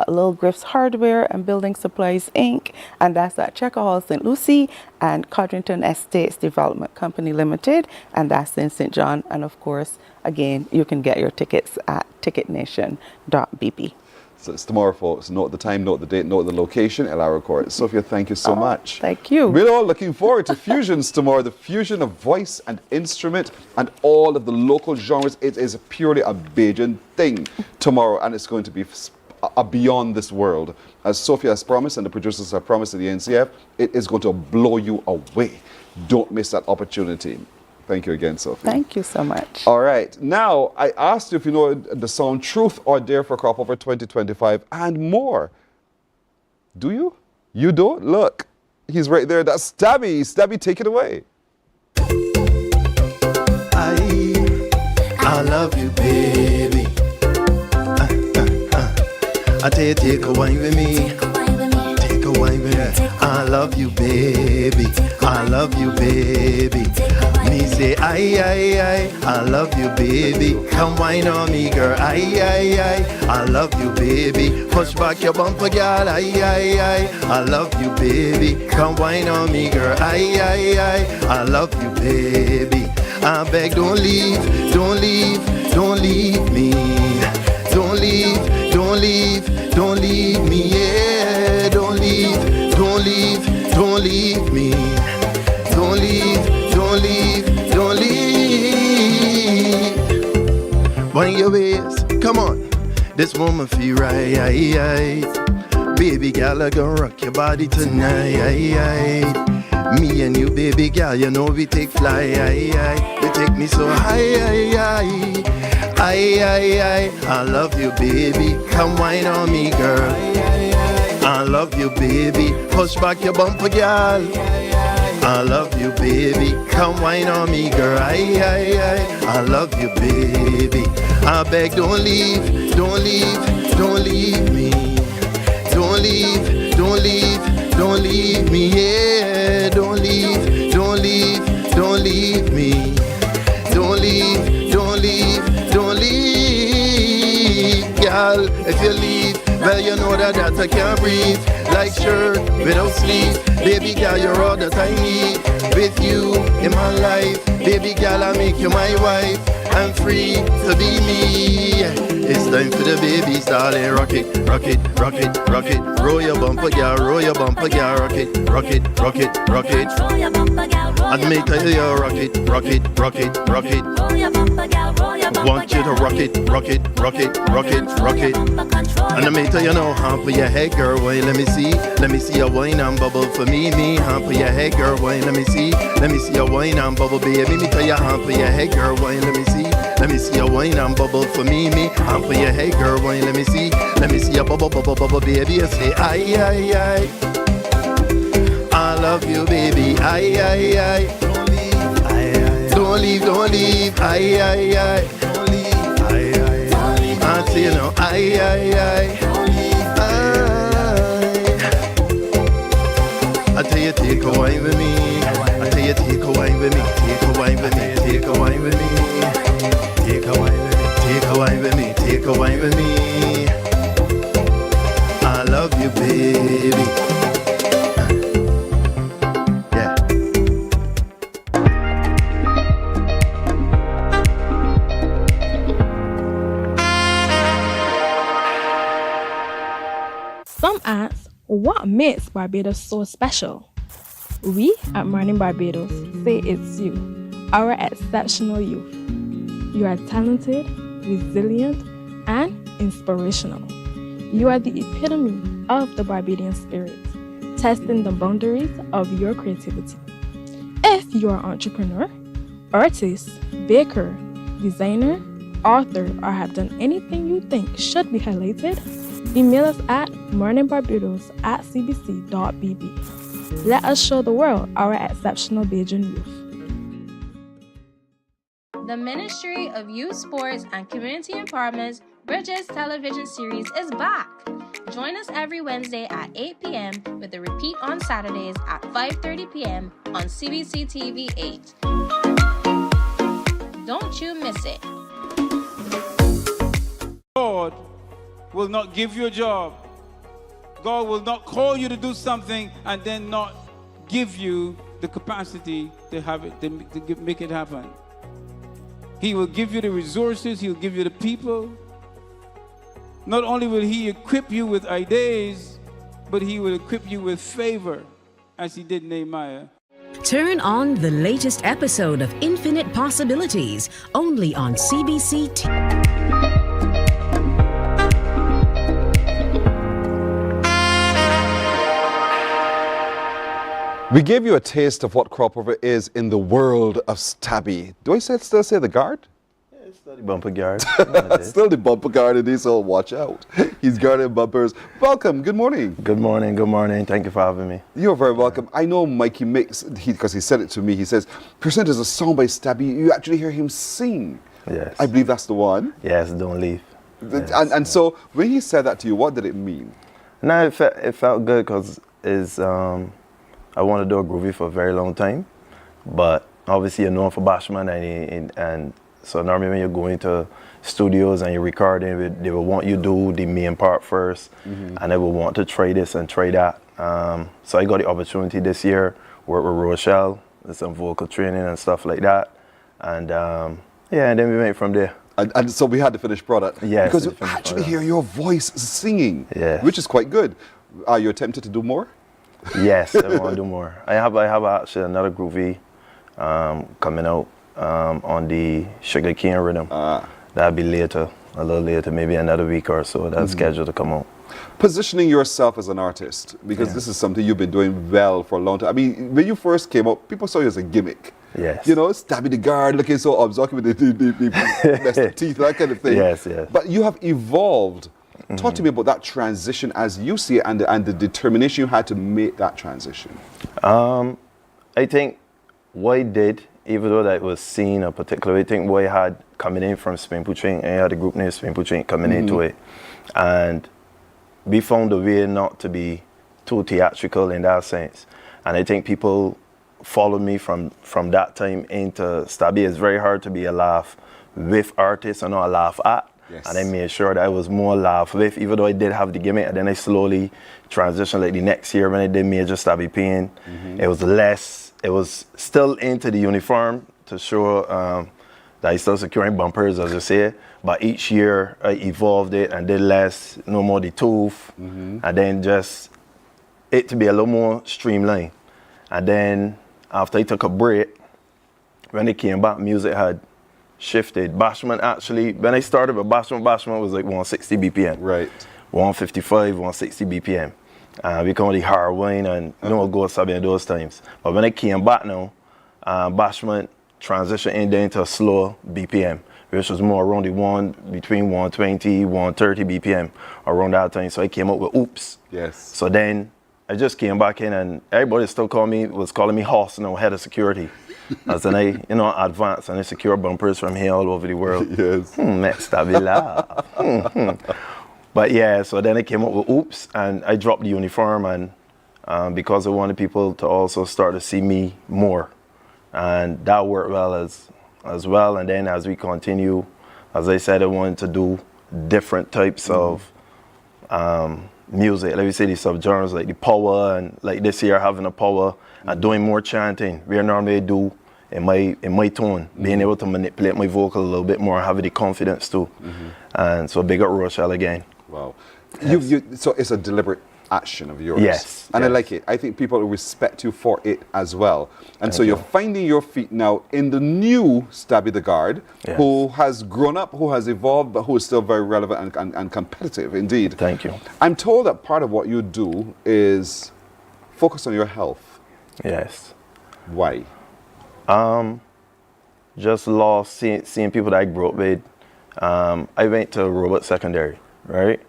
Lil Griff's Hardware and Building Supplies Inc., and that's at Checker Hall, St. Lucie, and Codrington Estates Development Company Limited, and that's in St. John. And of course, again, you can get your tickets at ticketnation.bb. So it's tomorrow, folks. Note the time, note the date, note the location, Elara Court. Sophia, thank you so much. Thank you. We're all looking forward to fusions tomorrow. The fusion of voice and instrument and all of the local genres. It is purely a Bajan thing tomorrow, and it's going to be beyond this world. As Sophia has promised and the producers have promised at the NCF, it is going to blow you away. Don't miss that opportunity. Thank you again, Sophie. Thank you so much. All right. Now, I asked you if you know the song Truth or Dare for Crop Over 2025 and more. Do you? You don't? Look, he's right there. That's Stabby. Stabby, take it away. I love you, baby. I tell you, take a wine with me. Take a wine with me. I love you, baby. I love you, baby. Me say, I love you, baby. Come wine on me, girl. I love you, baby. Push back your bumper, girl. I love you, baby. Come wine on me, girl. I love you, baby. I beg, don't leave, don't leave, don't leave me. Don't leave, don't leave, don't leave me, yeah. Don't leave, don't leave, don't leave me. Don't leave, don't leave, don't leave. Wind your waist, come on. This woman feel right. Baby girl, I gonna rock your body tonight. Me and you, baby girl, you know we take fly. You take me so high. I love you, baby. Come wine on me, girl. I love you, baby. Push back your bumper, girl. I love you, baby. Come wine on me, girl. I love you, baby. I beg, don't leave, don't leave, don't leave me. leave, don't leave, don't leave me, yeah. Don't leave, don't leave, don't leave me. Don't leave, don't leave, don't leave. Girl, if you leave, well you know that I can't breathe. Like shirt without sleeve. Baby girl, you're all that I need. With you in my life, baby girl, I make you my wife. I'm free to be me. It's time for the babies, darling. Rock it, rock it, rock it, rock it. Roll your bumper, girl, roll your bumper, girl. Rock it, rock it, rock it, rock it. I'd make you rock it, rock it, rock it, rock it. Want you to rock it, rock it, rock it, rock it, rock it. And I make you know, hump your head, girl. Wait, let me see your wine and bubble for me. Hump your head, girl. Wait, let me see your wine and bubble, baby. Me tell you, hump your head, girl. Wait, let me see your wine and bubble for me. Hump your head, girl. Wait, let me see your bubble, bubble, bubble, baby. You say, aye, aye, aye. I love you, baby. Aye, aye, aye. Don't leave, don't leave, aye, aye, aye. Don't leave, aye, aye, aye. I say no, aye, aye, aye. I tell you, take a wine with me. I tell you, take a wine with me. Take a wine with me. Take a wine with me. Take a wine with me. Take a wine with me. Take a wine with me. I love you, baby. Some ask, what makes Barbados so special? We at Mornin Barbados say it's you, our exceptional youth. You are talented, resilient, and inspirational. You are the epitome of the Barbadian spirit, testing the boundaries of your creativity. If you are an entrepreneur, artist, baker, designer, author, or have done anything you think should be highlighted, email us at morninbarbados@cbc.bb. Let us show the world our exceptional Bajan youth. The Ministry of Youth Sports and Community Empowerment's Bridges television series is back. Join us every Wednesday at 8 p.m. with a repeat on Saturdays at 5:30 p.m. on CBC TV 8. Don't you miss it. God will not give you a job. God will not call you to do something and then not give you the capacity to have it, to make it happen. He will give you the resources, he'll give you the people. Not only will he equip you with ideas, but he will equip you with favor, as he did Nehemiah. Turn on the latest episode of Infinite Possibilities, only on CBC TV. We gave you a taste of what crop over is in the world of Stabby. Do I still say the guard? Yeah, it's still the bumper guard. Still the bumper guard, and so watch out. He's guarding bumpers. Welcome, good morning. Good morning, good morning. Thank you for having me. You're very welcome. I know Mikey makes, because he said it to me, he says, "Percent is a song by Stabby, you actually hear him sing." Yes. I believe that's the one. Yes, don't leave. Yes. And so when he said that to you, what did it mean? No, it felt good because I wanted to do a groovy for a very long time, but obviously you're known for bashment, and so normally when you're going to studios and you're recording, they will want you to do the main part first, and they will want to try this and try that. So I got the opportunity this year, work with Rochelle, with some vocal training and stuff like that, and and then we went from there. And so we had the finished product. Yes. Because you actually hear your voice singing, which is quite good. Are you tempted to do more? Yes, I want to do more. I have actually another groovy coming out on the sugar cane rhythm. That'll be later, a little later, maybe another week or so. That's scheduled to come out. Positioning yourself as an artist, because this is something you've been doing well for a long time. I mean, when you first came up, people saw you as a gimmick. Yes. You know, Stabby the guard, looking so obscure with the teeth, that kind of thing. Yes, yes. But you have evolved. Talk to me about that transition as you see it, and the determination you had to make that transition. I think what I did, even though that was seen a particular way, I think what I had coming in from Spain Puching, I had a group named Spain Puching coming into it. And we found a way not to be too theatrical in that sense. And I think people followed me from that time into Stabby. It's very hard to be a laugh with artists and not a laugh at. Yes. And I made sure that I was more laugh with, even though I did have the gimmick. And then I slowly transitioned, like the next year when I did Major Stabby Pain. It was still into the uniform to show that I still securing bumpers, as I say. But each year I evolved it and did less, no more the tooth. And then just it to be a little more streamlined. And then after I took a break, when it came back, music had shifted. Bashment actually, when I started with Bashment was like 160 BPM. Right. 155, 160 BPM. We call it hard wine and go Stabby in those times. But when I came back now, Bashment transitioned into a slow BPM, which was more around between 120, 130 BPM around that time. So I came up with Oops. Yes. So then I just came back in and everybody still calling me Hoss, head of security. As in I, advance and I secure bumpers from here all over the world. Yes. Make Stabby laugh. But yeah, so then I came up with Oops and I dropped the uniform and because I wanted people to also start to see me more. And that worked well as well. And then as we continue, as I said, I wanted to do different types of music. Let me say the subgenres, like the power, and like this year having a power and doing more chanting. We normally do in my tone, being able to manipulate my vocal a little bit more, having the confidence too. And so big up Rochelle again. Wow. Yes. So it's a deliberate action of yours. Yes. And I like it. I think people respect you for it as well. And so you're finding your feet now in the new Stabby the Guard, who has grown up, who has evolved, but who is still very relevant and competitive indeed. Thank you. I'm told that part of what you do is focus on your health. Yes. Why? Just lost seeing people that I grew up with. I went to Robert Secondary, right?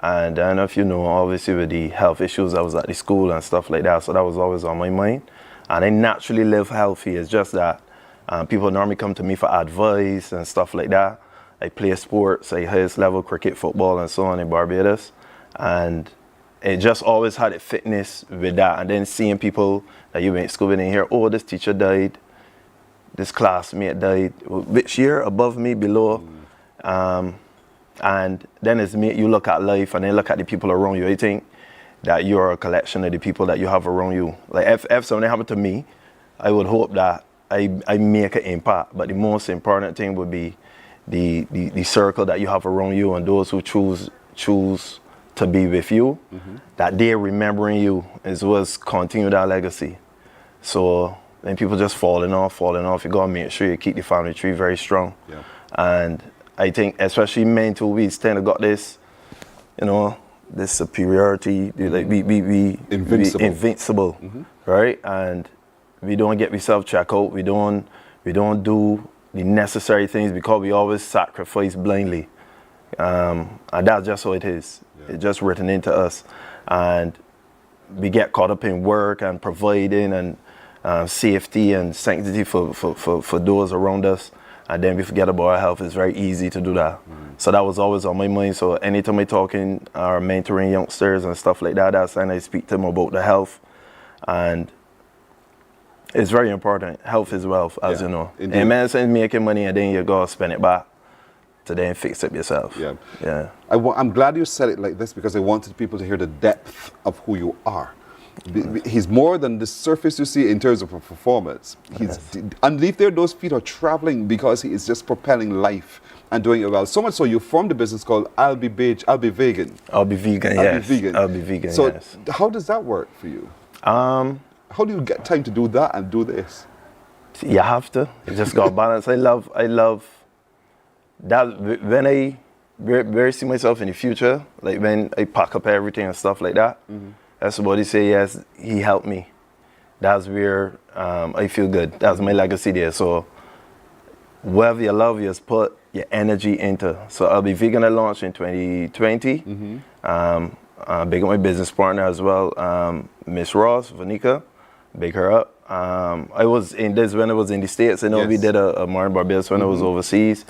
And I don't know if you know, obviously with the health issues, I was at the school and stuff like that, so that was always on my mind. And I naturally live healthy. It's just that people normally come to me for advice and stuff like that. I play sports, like highest level cricket, football, and so on in Barbados. And it just always had a fitness with that. And then seeing people that you went to school with and hear, oh, this teacher died, this classmate died, which year, above me, below. And then it's me, you look at life and then look at the people around you. I think that you're a collection of the people that you have around you. Like if something happened to me, I would hope that I make an impact. But the most important thing would be the circle that you have around you and those who choose to be with you, that they're remembering you as well as continue that legacy. So then people just falling off. You gotta make sure you keep the family tree very strong. Yeah. And I think especially men too, we tend to got this, this superiority, like we invincible, right? And we don't get ourselves checked out. We don't do the necessary things because we always sacrifice blindly. And that's just how it is. Yeah. It's just written into us. And we get caught up in work and providing and safety and sanctity for those around us. And then we forget about our health. It's very easy to do that. So that was always on my mind. So anytime I'm talking or mentoring youngsters and stuff like that, that's when I speak to them about the health. And it's very important. Health is wealth, as you know. Indeed. And man says making money and then you go spend it back to then fix it yourself. Yeah. I'm glad you said it like this because I wanted people to hear the depth of who you are. He's more than the surface you see in terms of performance. Underneath there, those feet are traveling because he is just propelling life and doing it well. So much so you formed a business called I'll Be Vegan. I'll be vegan, so yes. How does that work for you? How do you get time to do that and do this? You have to. You just got to balance. I love that when I very see myself in the future, like when I pack up everything and stuff like that. That's what he say, yes, he helped me. That's where I feel good. That's my legacy there. So whatever you love, you just put your energy into. So I'll be vegan at launch in 2020. Big up my business partner as well, Miss Ross, Vanika, big her up. I was in this when I was in the States. I know we did a Mornin Barbados when I was overseas.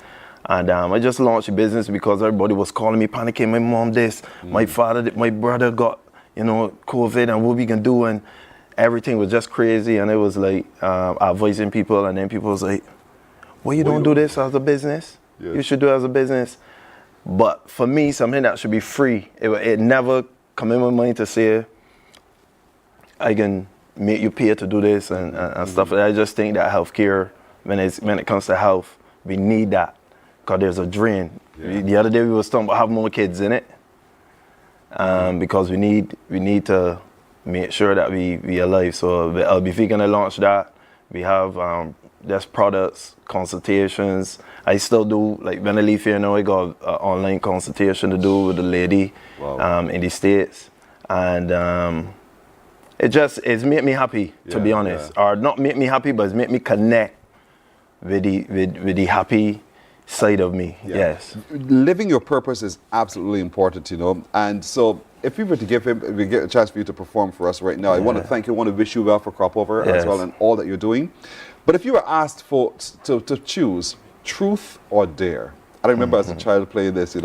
And I just launched a business because everybody was calling me, panicking. My mom this, my father, my brother got, COVID, and what we can do, and everything was just crazy. And it was like advising people, and then people was like, well, you don't do this as a business? Yes. You should do it as a business. But for me, something that should be free. It never come in my mind to say, I can make you pay to do this and stuff. I just think that healthcare, when it comes to health, we need that. Because there's a drain. Yeah. The other day we were talking about having more kids in it. Because we need to make sure that we alive. So LBV gonna launch that. We have there's products, consultations. I still do, like when I leave here now, I got an online consultation to do with a lady in the States. And it's made me happy, to be honest. Or not make me happy, but it's made me connect with the happy side of me. Yes. Living your purpose is absolutely important, And so if we were to we get a chance for you to perform for us right now, I want to thank you, I want to wish you well for Crop Over as well and all that you're doing. But if you were asked to choose truth or dare, I remember as a child playing this,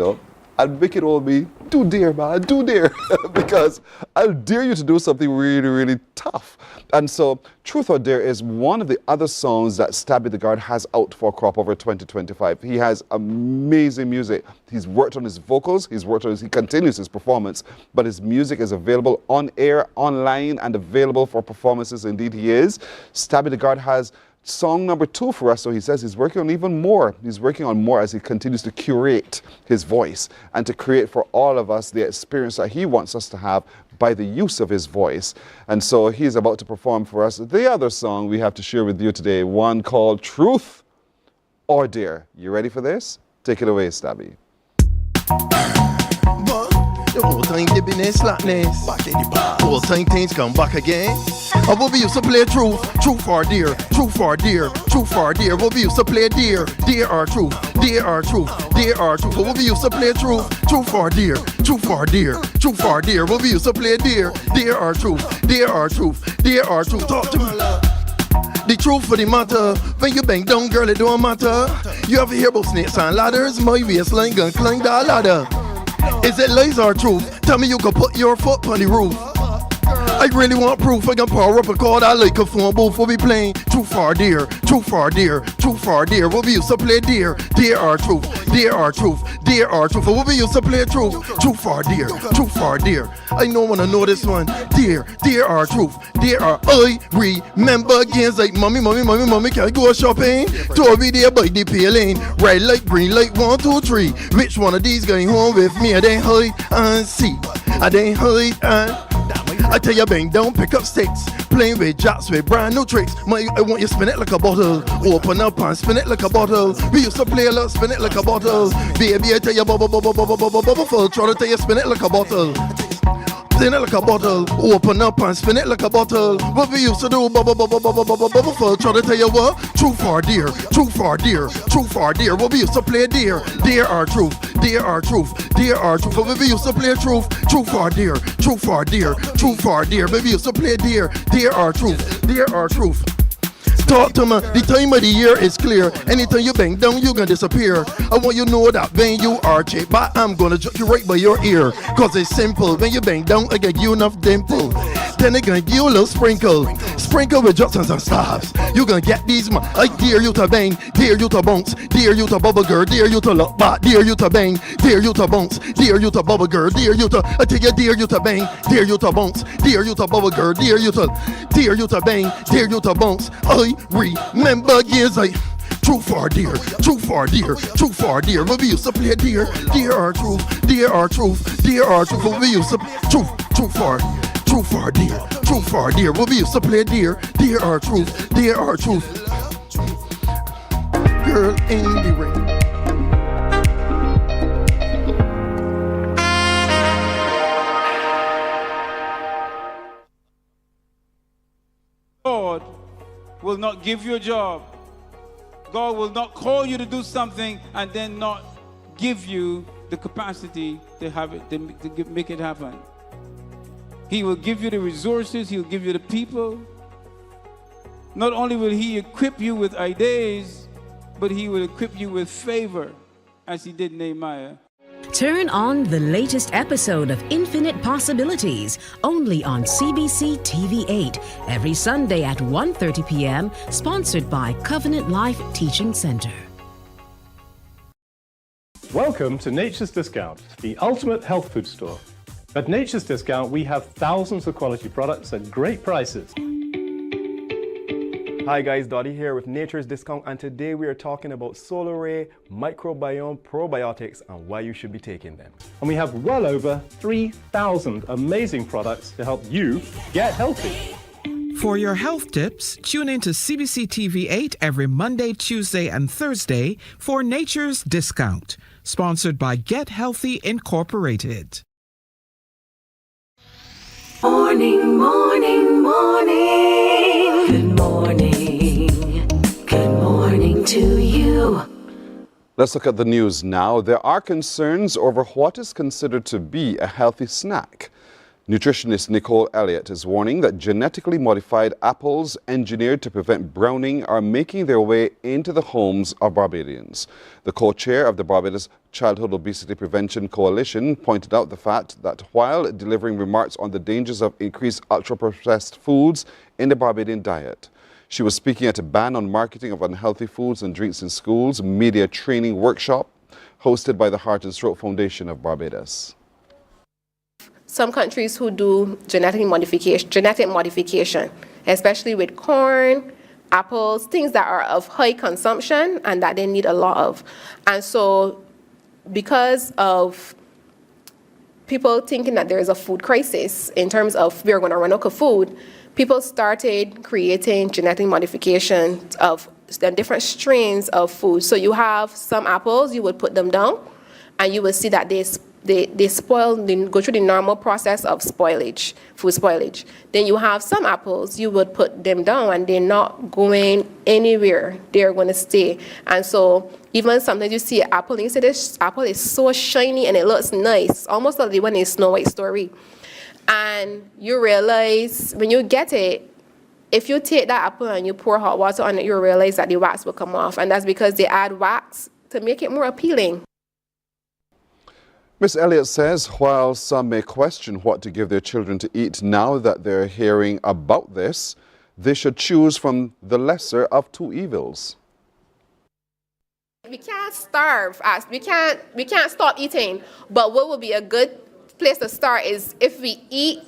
I'd make it all be, do dare, man, do dare. Because I'll dare you to do something really, really tough. And so Truth or Dare is one of the other songs that Stabby the Guard has out for Crop Over 2025. He has amazing music. He's worked on his vocals, he continues his performance, but his music is available on air, online, and available for performances. Indeed he is. Stabby the Guard has song number 2 for us, so he says he's working on even more. He's working on more as he continues to curate his voice and to create for all of us the experience that he wants us to have by the use of his voice. And so he's about to perform for us the other song we have to share with you today, one called Truth or Dare. You ready for this? Take it away, Stabby. The whole time they been in slackness. Back in the past. Whole time things come back again. What we used to play truth or dare, truth or dare, truth or dare. What we used to play dare or truth, dare or truth, dare or truth. What we used to play truth or dare, truth or dare, truth or dare. What we used to play dare or truth, dare or truth, dare or truth. Talk to me. The truth for the matter, when you bang down, girl, it don't matter. You ever hear about snakes and ladders? My waistline gon' climb that ladder. Is it lies or truth? Tell me you can put your foot on the roof. I really want proof. I can power up a card. I like a phone booth. We'll be playing truth or dare, truth or dare, truth or dare. What we used to play dare or truth, dare or truth, dare or truth. What we used to play truth or dare, truth or dare. I know wanna know this one. Dare or truth, dare or I remember games like mommy, can I go shopping? To be there by the lane. Red light, green light, 1, 2, 3. Which one of these going home with me? I didn't hide and see. I didn't hide and I tell you, bang, don't pick up sticks. Playing with jacks with brand new tricks. I want you spin it like a bottle. Open up and spin it like a bottle. We used to play a lot, spin it like a bottle. Baby, I tell you, bubble, full. Try to tell you, spin it like a bottle. Spin it like a bottle. Open up and spin it like a bottle. What we used to do, bubble, full. Try to tell you what? Truth or dare, truth or dare, truth or dare. What we used to play dare or truth, dare or truth, dare or truth. What we used to play truth or dare, truth or dare, truth or dare. Baby used to play dare or truth, dare or truth. Talk to me, the time of the year is clear. Anytime you bang down, you gonna disappear. I want you to know that when you are cheap, but I'm gonna jerk you right by your ear. Cause it's simple, when you bang down, I get you enough dimple. Then I gonna give you a little sprinkle. Sprinkle with Johnsons and Stabs. You gonna get these, I dare you to bang, dare you to bounce, dare you to bubble girl, dare you to look back, dare you to bang, dare you to bounce, dare you to bubble girl, dare you to, I tell you, dare you to bang, dare you to bounce, dare you to bubble girl, dare you to bang, dare you to bounce. I remember years like truth or dare, truth or dare, truth or dare. But we used to play dare or truth, dare or truth, dare or truth. But we used to truth or dare, truth or dare. But we used to play dare or truth, dare or truth. Girl in the rain. God will not give you a job. God will not call you to do something and then not give you the capacity to have it, to make it happen. He will give you the resources, He'll give you the people. Not only will He equip you with ideas, but He will equip you with favor. as he did Nehemiah. Turn on the latest episode of Infinite Possibilities, only on CBC TV8, every Sunday at 1:30 p.m., sponsored by Covenant Life Teaching Center. Welcome to Nature's Discount, the ultimate health food store. At Nature's Discount, we have thousands of quality products at great prices. Hi guys, Dottie here with Nature's Discount, and today we are talking about Solar Ray Microbiome Probiotics and why you should be taking them. And we have well over 3,000 amazing products to help you get healthy. For your health tips, tune in to CBC TV8 every Monday, Tuesday, and Thursday for Nature's Discount, sponsored by Get Healthy Incorporated. Morning, morning, morning. Good morning. Good morning to you. Let's look at the news now. There are concerns over what is considered to be a healthy snack. Nutritionist Nicole Elliott is warning that genetically modified apples engineered to prevent browning are making their way into the homes of Barbadians. The co-chair of the Barbados Childhood Obesity Prevention Coalition pointed out the fact that while delivering remarks on the dangers of increased ultra-processed foods in the Barbadian diet, she was speaking at a ban on marketing of unhealthy foods and drinks in schools media training workshop hosted by the Heart and Stroke Foundation of Barbados. Some countries who do genetic modification, especially with corn, apples, things that are of high consumption and that they need a lot of. And so because of people thinking that there is a food crisis in terms of we're going to run out of food, people started creating genetic modification of different strains of food. So you have some apples, you would put them down, and you will see that they spoil, they go through the normal process of spoilage, food spoilage. Then you have some apples, you would put them down and they're not going anywhere. They're going to stay. And so even sometimes you see an apple and you say this apple is so shiny and it looks nice, almost like when it's Snow White story. And you realize when you get it, if you take that apple and you pour hot water on it, you realize that the wax will come off. And that's because they add wax to make it more appealing. Ms. Elliott says while some may question what to give their children to eat now that they're hearing about this, they should choose from the lesser of two evils. We can't starve us. We can't stop eating. But what would be a good place to start is if we eat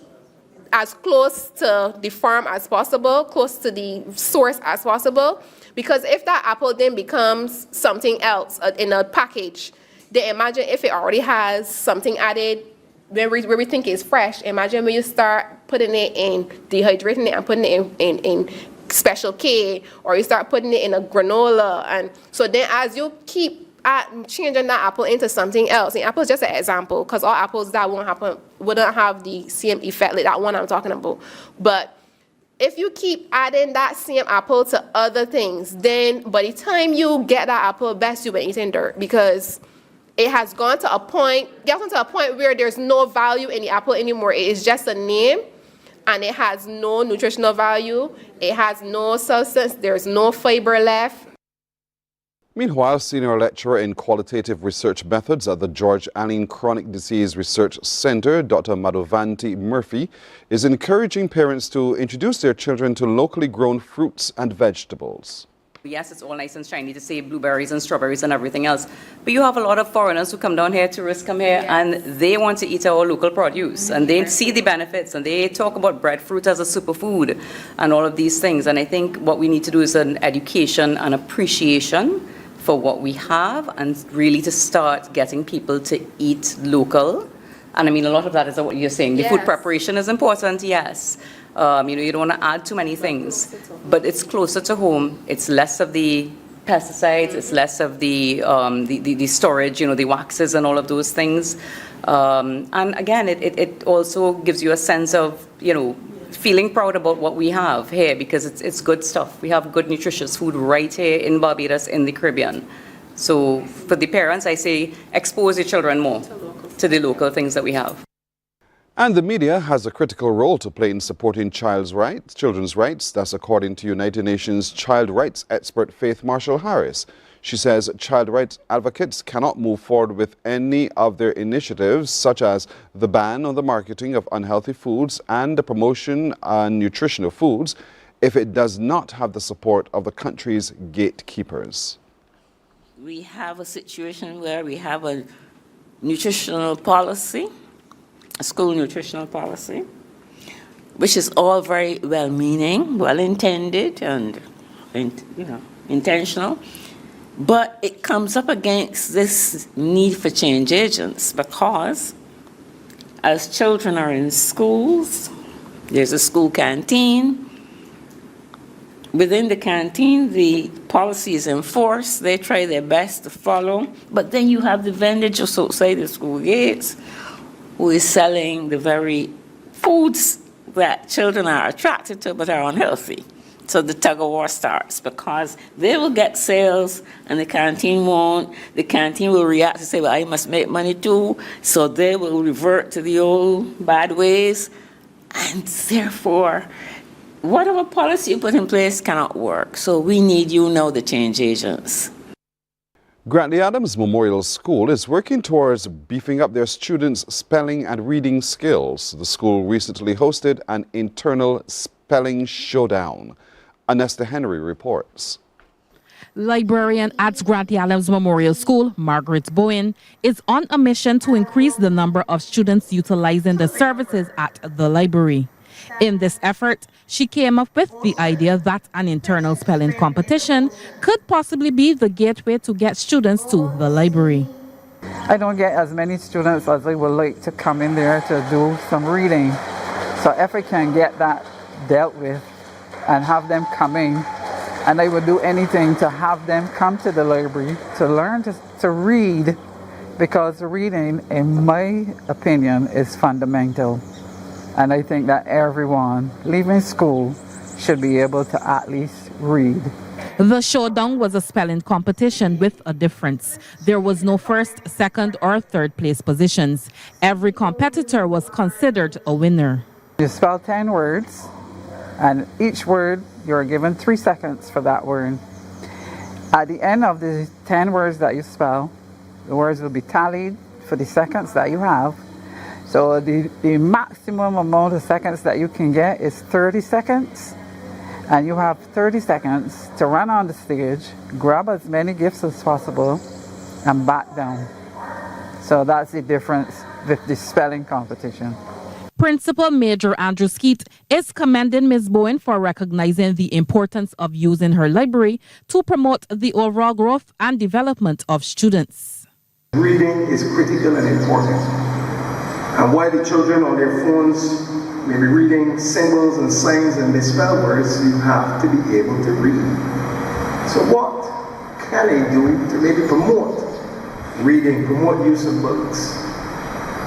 as close to the farm as possible, close to the source as possible. Because if that apple then becomes something else in a package, then imagine if it already has something added where we think it's fresh. Imagine when you start putting it in, dehydrating it and putting it in Special K, or you start putting it in a granola. And so then as you keep changing that apple into something else, and apple is just an example, because all apples that wouldn't have the same effect like that one I'm talking about. But if you keep adding that same apple to other things, then by the time you get that apple, best you've been eating dirt, because it has gotten to a point where there's no value in the apple anymore. It is just a name, and it has no nutritional value. It has no substance. There's no fiber left. Meanwhile, Senior Lecturer in Qualitative Research Methods at the George Allen Chronic Disease Research Center, Dr. Madhovanti Murphy, is encouraging parents to introduce their children to locally grown fruits and vegetables. Yes, it's all nice and shiny to say blueberries and strawberries and everything else, but you have a lot of foreigners who come down here, tourists come here, and they want to eat our local produce, and they see the benefits, and they talk about breadfruit as a superfood and all of these things. And I think what we need to do is an education and appreciation for what we have, and really to start getting people to eat local. And I mean, a lot of that is what you're saying. The food preparation is important, yes. You don't want to add too many things, but it's closer to home. It's less of the pesticides. It's less of the storage, the waxes and all of those things. And again, it also gives you a sense of, feeling proud about what we have here, because it's good stuff. We have good nutritious food right here in Barbados, in the Caribbean. So for the parents, I say expose your children more to the local things that we have. And the media has a critical role to play in supporting children's rights. That's according to United Nations child rights expert Faith Marshall Harris. She says child rights advocates cannot move forward with any of their initiatives, such as the ban on the marketing of unhealthy foods and the promotion and nutrition of foods, if it does not have the support of the country's gatekeepers. We have a situation where we have a nutritional policy, a school nutritional policy, which is all very well-meaning, well-intended, and intentional. But it comes up against this need for change agents because as children are in schools, there's a school canteen. Within the canteen, the policy is enforced. They try their best to follow. But then you have the vendor just outside the school gates who is selling the very foods that children are attracted to but are unhealthy. So the tug of war starts because they will get sales and the canteen won't. The canteen will react to say, well, I must make money too. So they will revert to the old bad ways. And therefore, whatever policy you put in place cannot work. So we need you now, the change agents. Grantley Adams Memorial School is working towards beefing up their students' spelling and reading skills. The school recently hosted an internal spelling showdown. Anesta Henry reports. Librarian at Grantley Adams Memorial School, Margaret Bowen, is on a mission to increase the number of students utilizing the services at the library. In this effort, she came up with the idea that an internal spelling competition could possibly be the gateway to get students to the library. I don't get as many students as I would like to come in there to do some reading. So if I can get that dealt with and have them coming, and I would do anything to have them come to the library to learn to read, because reading, in my opinion, is fundamental. And I think that everyone leaving school should be able to at least read. The showdown was a spelling competition with a difference. There was no first, second, or third place positions. Every competitor was considered a winner. You spell 10 words, and each word you're given 3 seconds for that word. At the end of the 10 words that you spell, the words will be tallied for the seconds that you have. So the maximum amount of seconds that you can get is 30 seconds. And you have 30 seconds to run on the stage, grab as many gifts as possible, and back down. So that's the difference with the spelling competition. Principal Major Andrew Skeet is commending Ms. Bowen for recognizing the importance of using her library to promote the overall growth and development of students. Reading is critical and important. And while the children on their phones may be reading symbols and signs and misspelled words, you have to be able to read. So what can they do to maybe promote reading, promote use of books?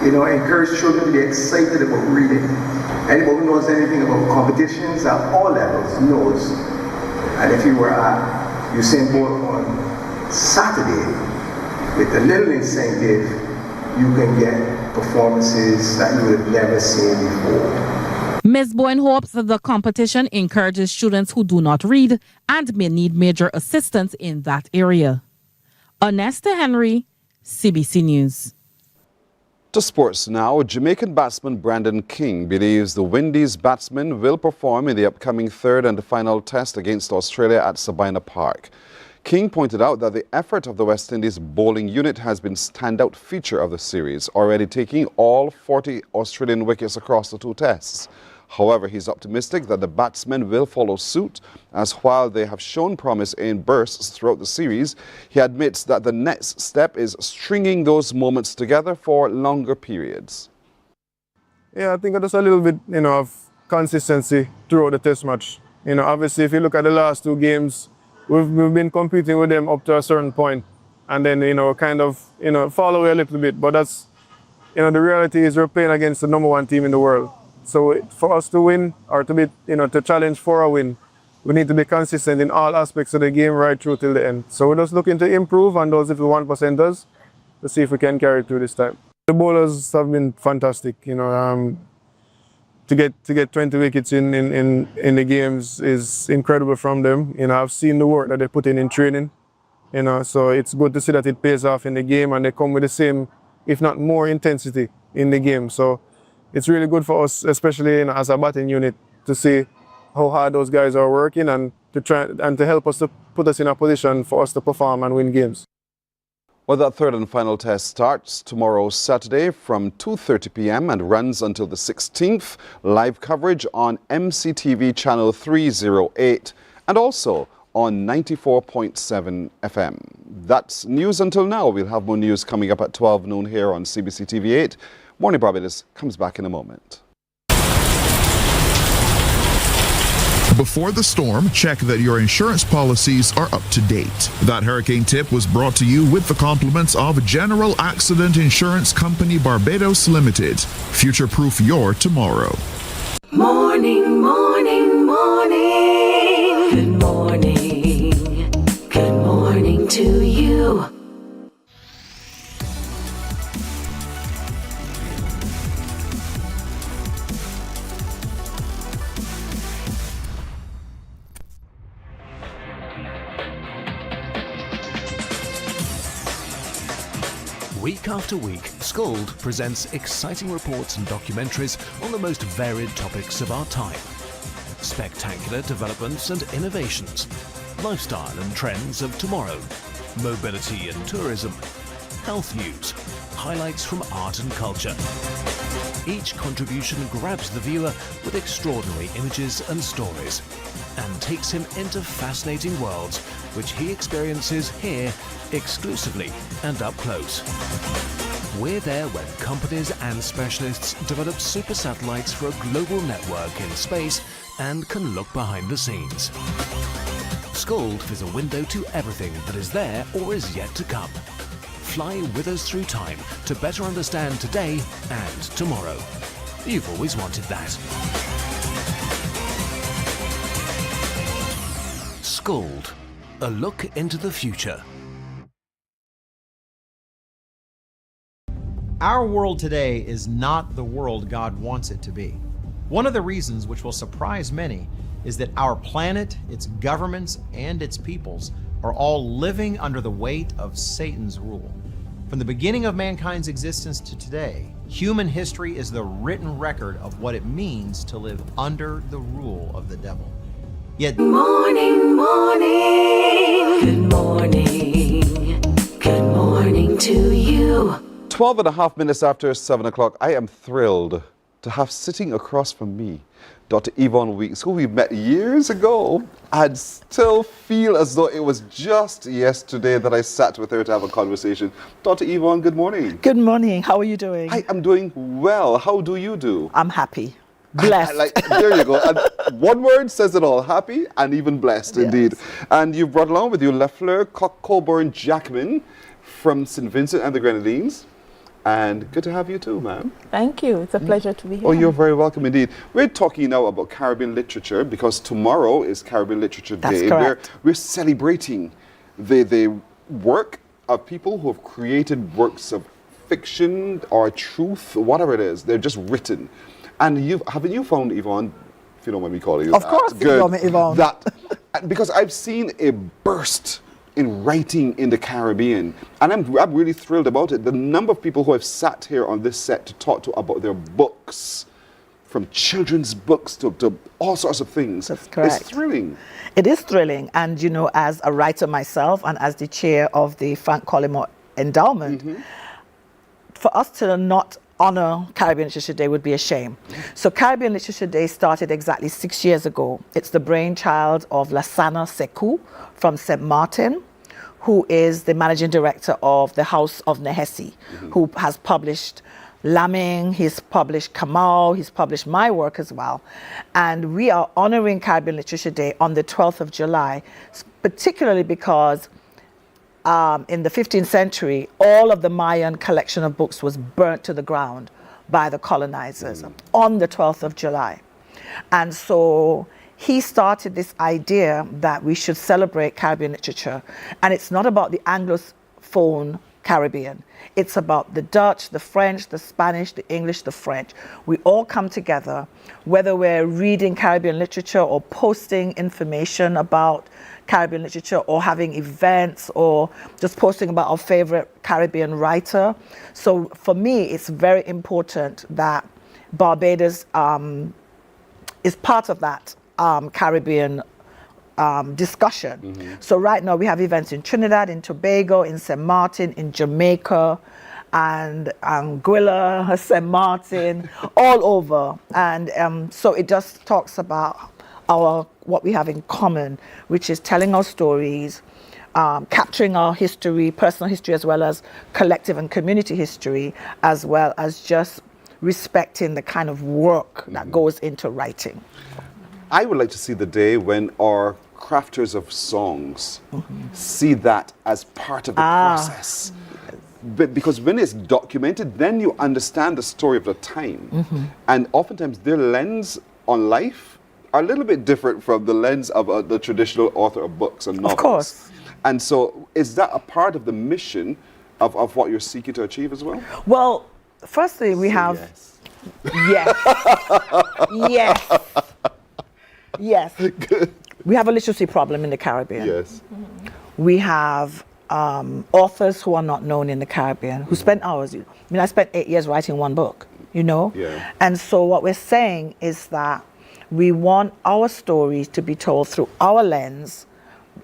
Encourage children to be excited about reading. Anybody who knows anything about competitions at all levels knows. And if you were at Usain Bolt on Saturday with a little incentive, you can get performances that you would have never seen before. Ms. Bowen hopes that the competition encourages students who do not read and may need major assistance in that area. Anesta Henry, CBC News. To sports now, Jamaican batsman Brandon King believes the Windies batsmen will perform in the upcoming third and final test against Australia at Sabina Park. King pointed out that the effort of the West Indies bowling unit has been standout feature of the series, already taking all 40 Australian wickets across the two tests. However, he's optimistic that the batsmen will follow suit, as while they have shown promise in bursts throughout the series, he admits that the next step is stringing those moments together for longer periods. Yeah, I think there's a little bit, of consistency throughout the test match. Obviously, if you look at the last two games, we've been competing with them up to a certain point, and then, fall away a little bit. But that's, the reality is we're playing against the #1 team in the world. So for us to win, or to be, to challenge for a win, we need to be consistent in all aspects of the game right through till the end. So we're just looking to improve on those little 1%ers to see if we can carry it through this time. The bowlers have been fantastic. To get 20 wickets in the games is incredible from them. I've seen the work that they put in training, You know, so it's good to see that it pays off in the game, and they come with the same, if not more, intensity in the game. So it's really good for us, especially, you know, as a batting unit, to see how hard those guys are working and to try and to help us to put us in a position for us to perform and win games. Well, that third and final test starts tomorrow, Saturday, from 2:30 p.m. and runs until the 16th. Live coverage on MCTV channel 308 and also on 94.7 FM. That's news until now. We'll have more news coming up at 12 noon here on CBC TV 8. Morning Barbados comes back in a moment. Before the storm, check that your insurance policies are up to date. That hurricane tip was brought to you with the compliments of General Accident Insurance Company Barbados Limited. Future-proof your tomorrow. Morning, morning, morning. Good morning. Good morning to you. Week after week, Scold presents exciting reports and documentaries on the most varied topics of our time. Spectacular developments and innovations, lifestyle and trends of tomorrow, mobility and tourism, health news, highlights from art and culture. Each contribution grabs the viewer with extraordinary images and stories and takes him into fascinating worlds which he experiences here exclusively and up close. We're there when companies and specialists develop super satellites for a global network in space and can look behind the scenes. Scold is a window to everything that is there or is yet to come. Fly with us through time to better understand today and tomorrow. You've always wanted that. Scold, a look into the future. Our world today is not the world God wants it to be. One of the reasons, which will surprise many, is that our planet, its governments, and its peoples are all living under the weight of Satan's rule. From the beginning of mankind's existence to today, human history is the written record of what it means to live under the rule of the devil. Yet, Morning, morning. Good morning. Good morning to you. 12 and a half minutes after 7 o'clock, I am thrilled to have sitting across from me Dr. Yvonne Weeks, who we met years ago. I'd still feel as though it was just yesterday that I sat with her to have a conversation. Dr. Yvonne, good morning. Good morning. How are you doing? I am doing well. How do you do? I'm happy. Blessed. There you go. And one word says it all. Happy and even blessed, yes. Indeed. And you've brought along with you Leffler Cockburn Jackman from St. Vincent and the Grenadines. And good to have you too, ma'am. Thank you. It's a pleasure to be here. Oh, you're very welcome indeed. We're talking now about Caribbean literature because tomorrow is Caribbean Literature Day. That's correct. We're celebrating the work of people who have created works of fiction or truth, whatever it is. They're just written. And haven't you found, Yvonne, if you don't mind me calling you of that? Of course, you know me, Yvonne. Because I've seen a burst in writing in the Caribbean, and I'm really thrilled about it. The number of people who have sat here on this set to talk to about their books, from children's books to all sorts of things. That's correct. It's thrilling. It is thrilling, and you know, as a writer myself and as the chair of the Frank Collymore Endowment, for us to not honor Caribbean Literature Day would be a shame. So Caribbean Literature Day started exactly 6 years ago. It's the brainchild of Lasana Sekou from St. Martin, who is the managing director of the House of Nehesi, who has published Laming, he's published Kamau, he's published my work as well. And we are honoring Caribbean Literature Day on the 12th of July, particularly because in the 15th century, all of the Mayan collection of books was burnt to the ground by the colonizers on the 12th of July. And so he started this idea that we should celebrate Caribbean literature. And it's not about the Anglophone Caribbean. It's about the Dutch, the French, the Spanish, the English, the French. We all come together, whether we're reading Caribbean literature or posting information about Caribbean literature or having events or just posting about our favorite Caribbean writer. So for me, it's very important that Barbados is part of that Caribbean discussion. So right now we have events in Trinidad, in Tobago, in St. Martin, in Jamaica, and Anguilla, St. Martin, all over. And so it just talks about what we have in common, which is telling our stories, capturing our history, personal history, as well as collective and community history, as well as just respecting the kind of work that goes into writing. I would like to see the day when our crafters of songs see that as part of the process. But because when it's documented, then you understand the story of the time. And oftentimes their lens on life are a little bit different from the lens of the traditional author of books and novels. Of course. And so is that a part of the mission of what you're seeking to achieve as well? Well, firstly, we have... Yes. Yes. Yes. We have a literacy problem in the Caribbean. Yes. We have authors who are not known in the Caribbean, who spend hours. I mean, I spent 8 years writing one book, you know? Yeah. And so what we're saying is that we want our stories to be told through our lens,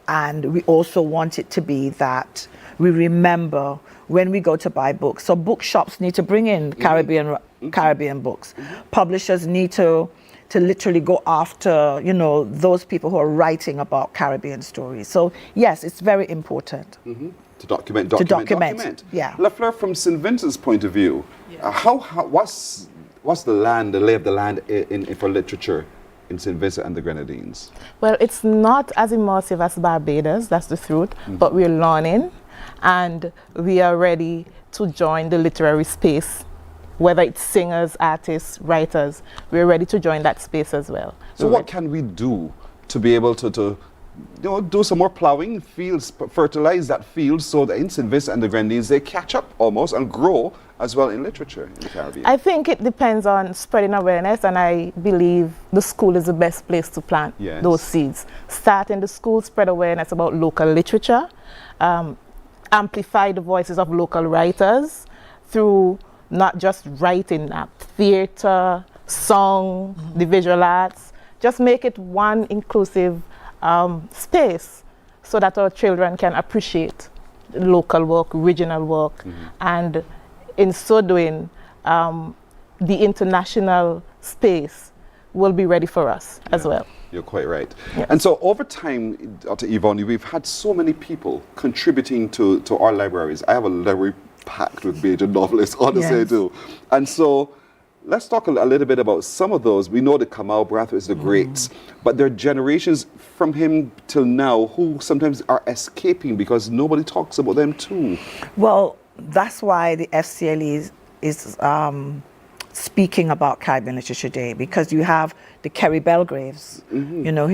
and we also want it to be that we remember when we go to buy books. So bookshops need to bring in Caribbean books. Publishers need to literally go after, you know, those people who are writing about Caribbean stories. So yes, it's very important. To document. Yeah. Lafleur, from St. Vincent's point of view, what's the lay of the land for literature in St. Vincent and the Grenadines? Well, it's not as immersive as Barbados, that's the truth, but we're learning and we are ready to join the literary space. Whether it's singers, artists, writers, we're ready to join that space as well. So what can we do to be able to do some more plowing fields, fertilize that field so that in St. Vincent and the Grenadines they catch up almost and grow as well in literature in the Caribbean? I think it depends on spreading awareness, and I believe the school is the best place to plant those seeds. Start in the school, spread awareness about local literature, amplify the voices of local writers through not just writing, theater, song, the visual arts. Just make it one inclusive space so that our children can appreciate local work, regional work, and in so doing, the international space will be ready for us as well. You're quite right. Yes. And so over time, Dr. Yvonne, we've had so many people contributing to our libraries. I have a library packed with major novelists, honestly I do. And so let's talk a little bit about some of those. We know that Kamau Brathwaite is the greats, but there are generations from him till now who sometimes are escaping because nobody talks about them too. Well, that's why the FCLE is speaking about Caribbean Literature Day, because you have the Kerry Belgraves, you know,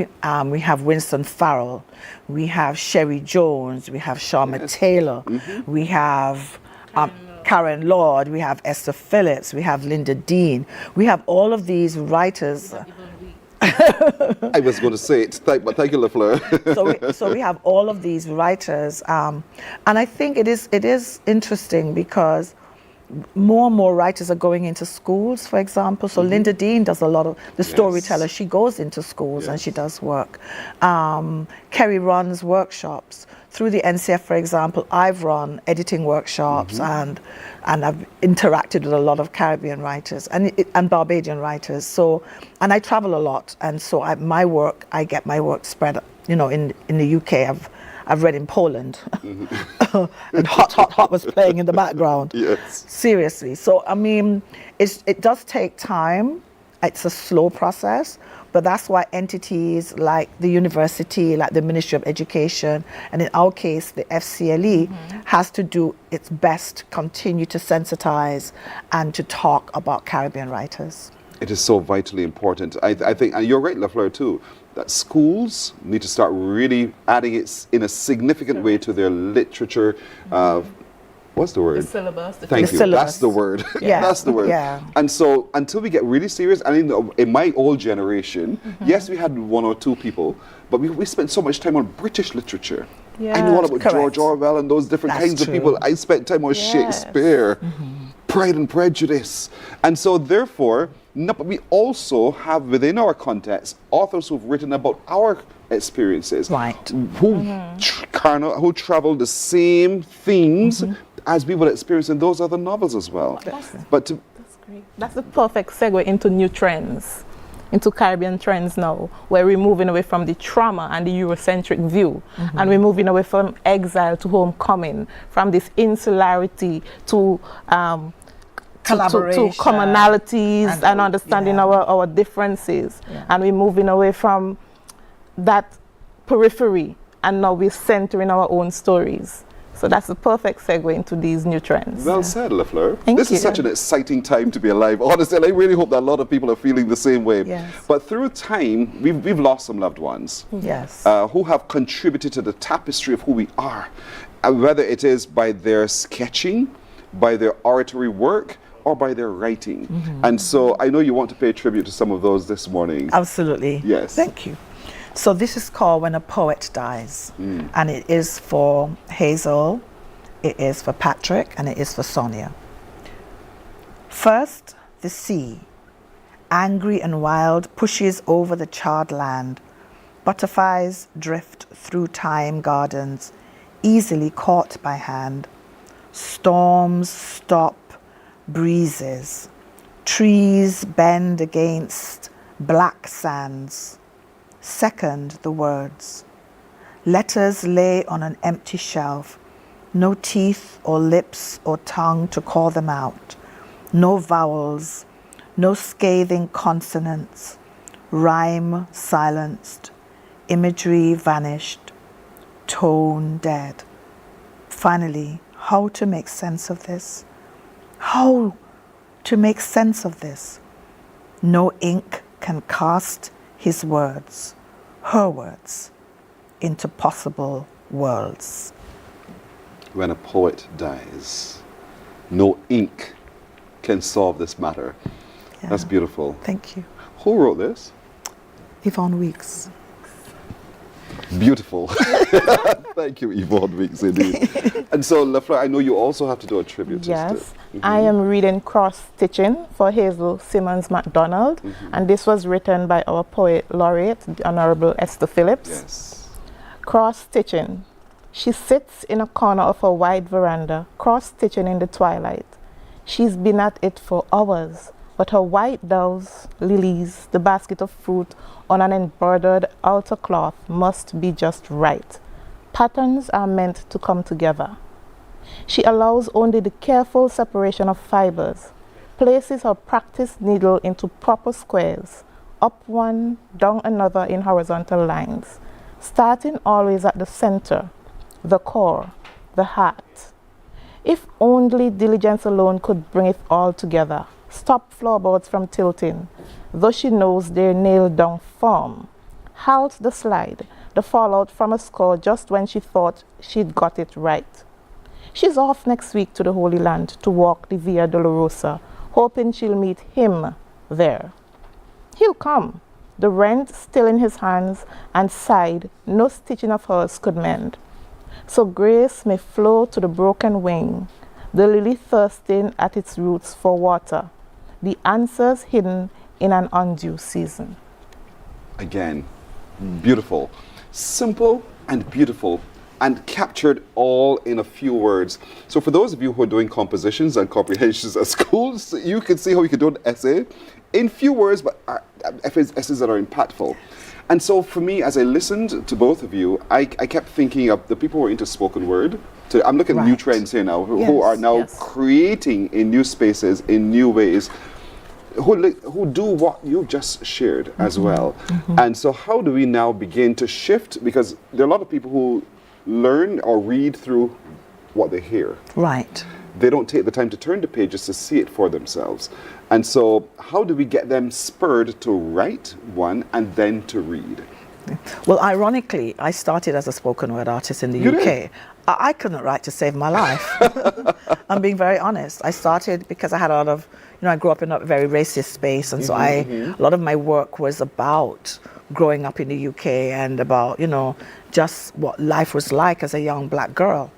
we have Winston Farrell, we have Sherry Jones, we have Sharma Taylor, we have Karen Lord, we have Esther Phillips, we have Linda Dean. We have all of these writers. I was going to say it, but thank you, Lafleur. so we have all of these writers, and I think it is interesting because more and more writers are going into schools, for example. So Linda Dean does a lot of the storyteller. She goes into schools and she does work. Kerry runs workshops. Through the NCF, for example, I've run editing workshops and I've interacted with a lot of Caribbean writers and Barbadian writers. So, and I travel a lot, and so I get my work spread. You know, in the UK, I've read in Poland, and Hot was playing in the background. Yes. Seriously. So I mean, it does take time. It's a slow process, but that's why entities like the university, like the Ministry of Education, and in our case, the FCLE, has to do its best to continue to sensitize and to talk about Caribbean writers. It is so vitally important. I think, and you're right, Lafleur, too, that schools need to start really adding it in a significant way to their literature What's the word? The syllabus. Thank you. That's the word. Yeah. That's the word. Yeah. And so until we get really serious, and in my old generation, yes, we had 1 or 2 people, but we spent so much time on British literature. Yeah. I knew all about Correct. George Orwell and those different kinds of people. I spent time on Shakespeare, Pride and Prejudice. And so therefore, but we also have within our context authors who've written about our experiences. Right. Who travel the same themes as we would experience in those other novels as well. That's great. That's the perfect segue into new trends, into Caribbean trends now, where we're moving away from the trauma and the Eurocentric view, and we're moving away from exile to homecoming, from this insularity to collaboration, to commonalities and understanding our differences, and we're moving away from that periphery, and now we're centering our own stories. So that's the perfect segue into these new trends. Well said, LaFleur. Thank this you. is such an exciting time to be alive. Honestly, I really hope that a lot of people are feeling the same way. Yes. But through time, we've lost some loved ones. Yes. Who have contributed to the tapestry of who we are. Whether it is by their sketching, by their oratory work, or by their writing. And so I know you want to pay tribute to some of those this morning. Absolutely. Yes. Thank you. So this is called When a Poet Dies, and it is for Hazel, it is for Patrick, and it is for Sonia. First, the sea, angry and wild, pushes over the charred land. Butterflies drift through thyme gardens, easily caught by hand. Storms stop, breezes. Trees bend against black sands. Second, the words. Letters lay on an empty shelf. No teeth or lips or tongue to call them out. No vowels, no scathing consonants. Rhyme silenced. Imagery vanished. Tone dead. Finally, how to make sense of this? How to make sense of this? No ink can cast his words, her words, into possible worlds. When a poet dies, no ink can solve this matter. Yeah. That's beautiful. Thank you. Who wrote this? Yvonne Weeks. Beautiful. Thank you, Yvonne Weeks, indeed. And so, LaFleur, I know you also have to do a tribute. Yes, I am reading Cross Stitching for Hazel Simmons MacDonald, and this was written by our poet laureate, the Honorable Esther Phillips. Yes. Cross Stitching. She sits in a corner of her wide veranda, cross stitching in the twilight. She's been at it for hours, but her white doves, lilies, the basket of fruit on an embroidered outer cloth must be just right. Patterns are meant to come together. She allows only the careful separation of fibers, places her practiced needle into proper squares, up one, down another in horizontal lines, starting always at the center, the core, the heart. If only diligence alone could bring it all together, stop floorboards from tilting, though she knows they're nailed down firm. Halt the slide, the fallout from a score just when she thought she'd got it right. She's off next week to the Holy Land to walk the Via Dolorosa, hoping she'll meet him there. He'll come, the rent still in his hands, and side no stitching of hers could mend. So grace may flow to the broken wing, the lily thirsting at its roots for water, the answers hidden in an undue season. Again, beautiful. Simple and beautiful, and captured all in a few words. So for those of you who are doing compositions and comprehensions at schools, you can see how you can do an essay in few words, but essays that are impactful. And so for me, as I listened to both of you, I kept thinking of the people who are into spoken word. I'm looking at new trends here now, who are now creating in new spaces, in new ways, who do what you just shared as well. And so how do we now begin to shift? Because there are a lot of people who learn or read through what they hear. Right. They don't take the time to turn the pages to see it for themselves. And so how do we get them spurred to write one and then to read? Well, ironically, I started as a spoken word artist in the UK. I couldn't write to save my life. I'm being very honest. I started because I had a lot of, I grew up in a very racist space, and so a lot of my work was about growing up in the UK and about, just what life was like as a young black girl.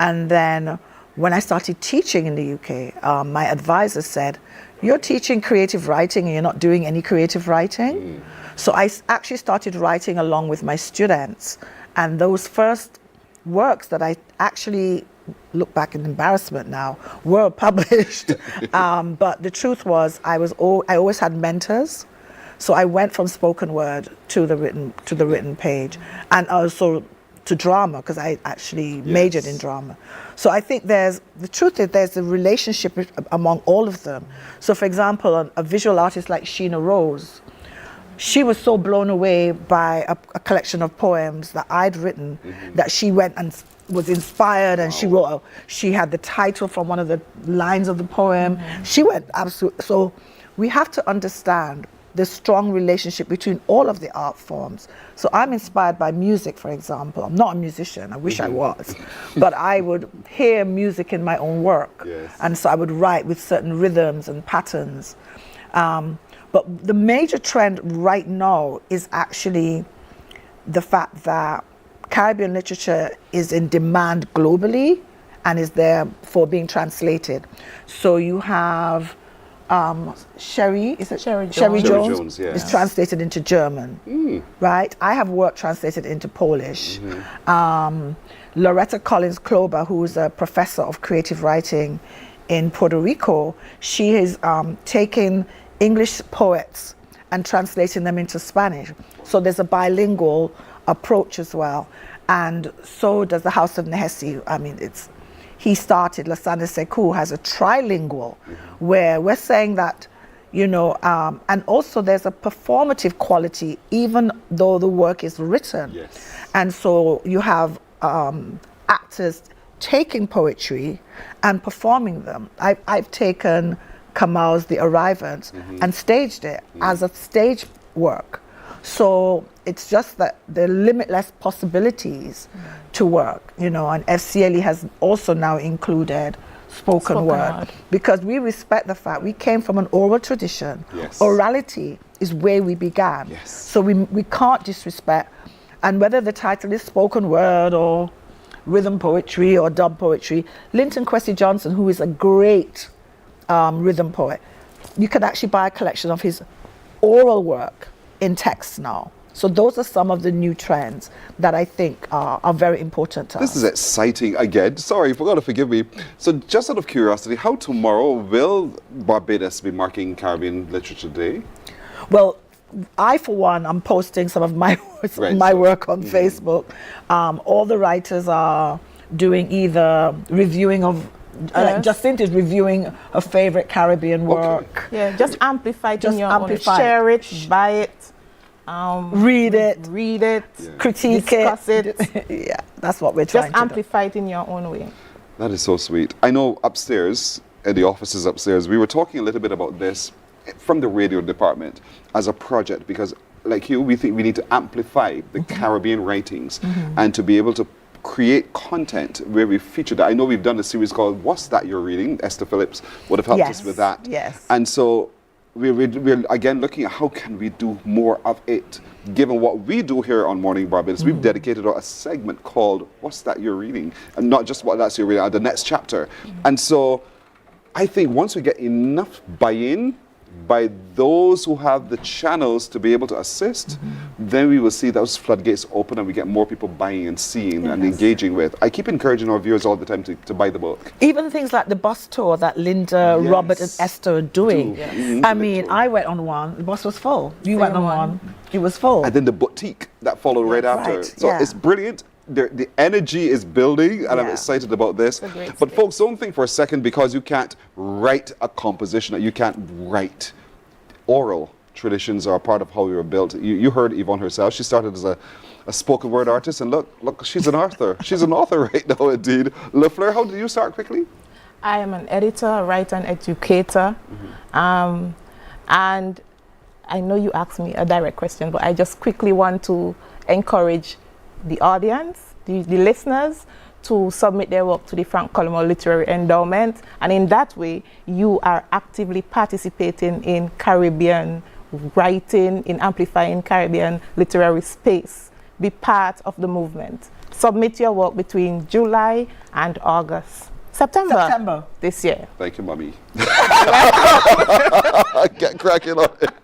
And then when I started teaching in the UK, my advisor said, "You're teaching creative writing and you're not doing any creative writing." So I actually started writing along with my students, and those first works that I actually look back in embarrassment now were published. But the truth was, I always had mentors, so I went from spoken word to the written page, and also to drama, because I actually majored in drama. So I think there's a relationship among all of them. So for example, a visual artist like Sheena Rose, she was so blown away by a collection of poems that I'd written that she went and was inspired, and she had the title from one of the lines of the poem. She went absolutely. So we have to understand the strong relationship between all of the art forms. So I'm inspired by music, for example. I'm not a musician, I wish I was, but I would hear music in my own work. And so I would write with certain rhythms and patterns. But the major trend right now is actually the fact that Caribbean literature is in demand globally and is therefore being translated. So you have Sherry Jones is translated into German, right? I have work translated into Polish. Loretta Collins Klober, who is a professor of creative writing in Puerto Rico, she is taking English poets and translating them into Spanish. So there's a bilingual approach as well. And so does the House of Nehesi. I mean, he started, Lasana Sekou has a trilingual, where we're saying that, and also there's a performative quality, even though the work is written. And so you have actors taking poetry and performing them. I've taken Kamal's The Arrivants and staged it as a stage work. So it's just that the limitless possibilities to work, and FCLE has also now included spoken word, because we respect the fact we came from an oral tradition. Orality is where we began. So we can't disrespect, and whether the title is spoken word or rhythm poetry or dub poetry, Linton Kwesi Johnson, who is a great rhythm poet, you could actually buy a collection of his oral work in text now. So those are some of the new trends that I think are very important to us. This is exciting again. Sorry, forgive me. So just out of curiosity, how tomorrow will Barbados be marking Caribbean Literature Day? Well, I, for one, I'm posting some of my work on Facebook. All the writers are doing either reviewing of Jacinta is reviewing her favorite Caribbean work. Yeah, just amplify it in your own. Share it, buy it, read it, critique discuss it. Yeah, that's what we're trying to do. Just amplify it in your own way. That is so sweet. I know upstairs, in the offices upstairs, we were talking a little bit about this from the radio department as a project, because like you, we think we need to amplify the Caribbean writings and to be able to create content where we feature that. I know we've done a series called What's That You're Reading? Esther Phillips would have helped us with that. And so we're again looking at how can we do more of it. Given what we do here on Morning Barbados, we've dedicated a segment called What's That You're Reading? And not just what that's you're reading, the next chapter. And so I think once we get enough buy-in by those who have the channels to be able to assist, then we will see those floodgates open and we get more people buying and seeing and engaging with. I keep encouraging our viewers all the time to buy the book. Even things like the bus tour that Linda, Robert and Esther are doing. I mean, I went on one, the bus was full. You went on one, it was full. And then the boutique that followed right after. So it's brilliant. The energy is building, and I'm excited about this. But folks, don't think for a second because you can't write a composition, that you can't write. Oral traditions are a part of how we were built. You heard Yvonne herself. She started as a spoken word artist, and look, she's an author. She's an author right now, indeed. LaFleur, how did you start quickly? I am an editor, a writer, and educator. And I know you asked me a direct question, but I just quickly want to encourage the audience, the listeners, to submit their work to the Frank Collymore Literary Endowment, and in that way you are actively participating in Caribbean writing, in amplifying Caribbean literary space. Be part of the movement. Submit your work between July and September this year. Thank you, Mommy. Get cracking on it.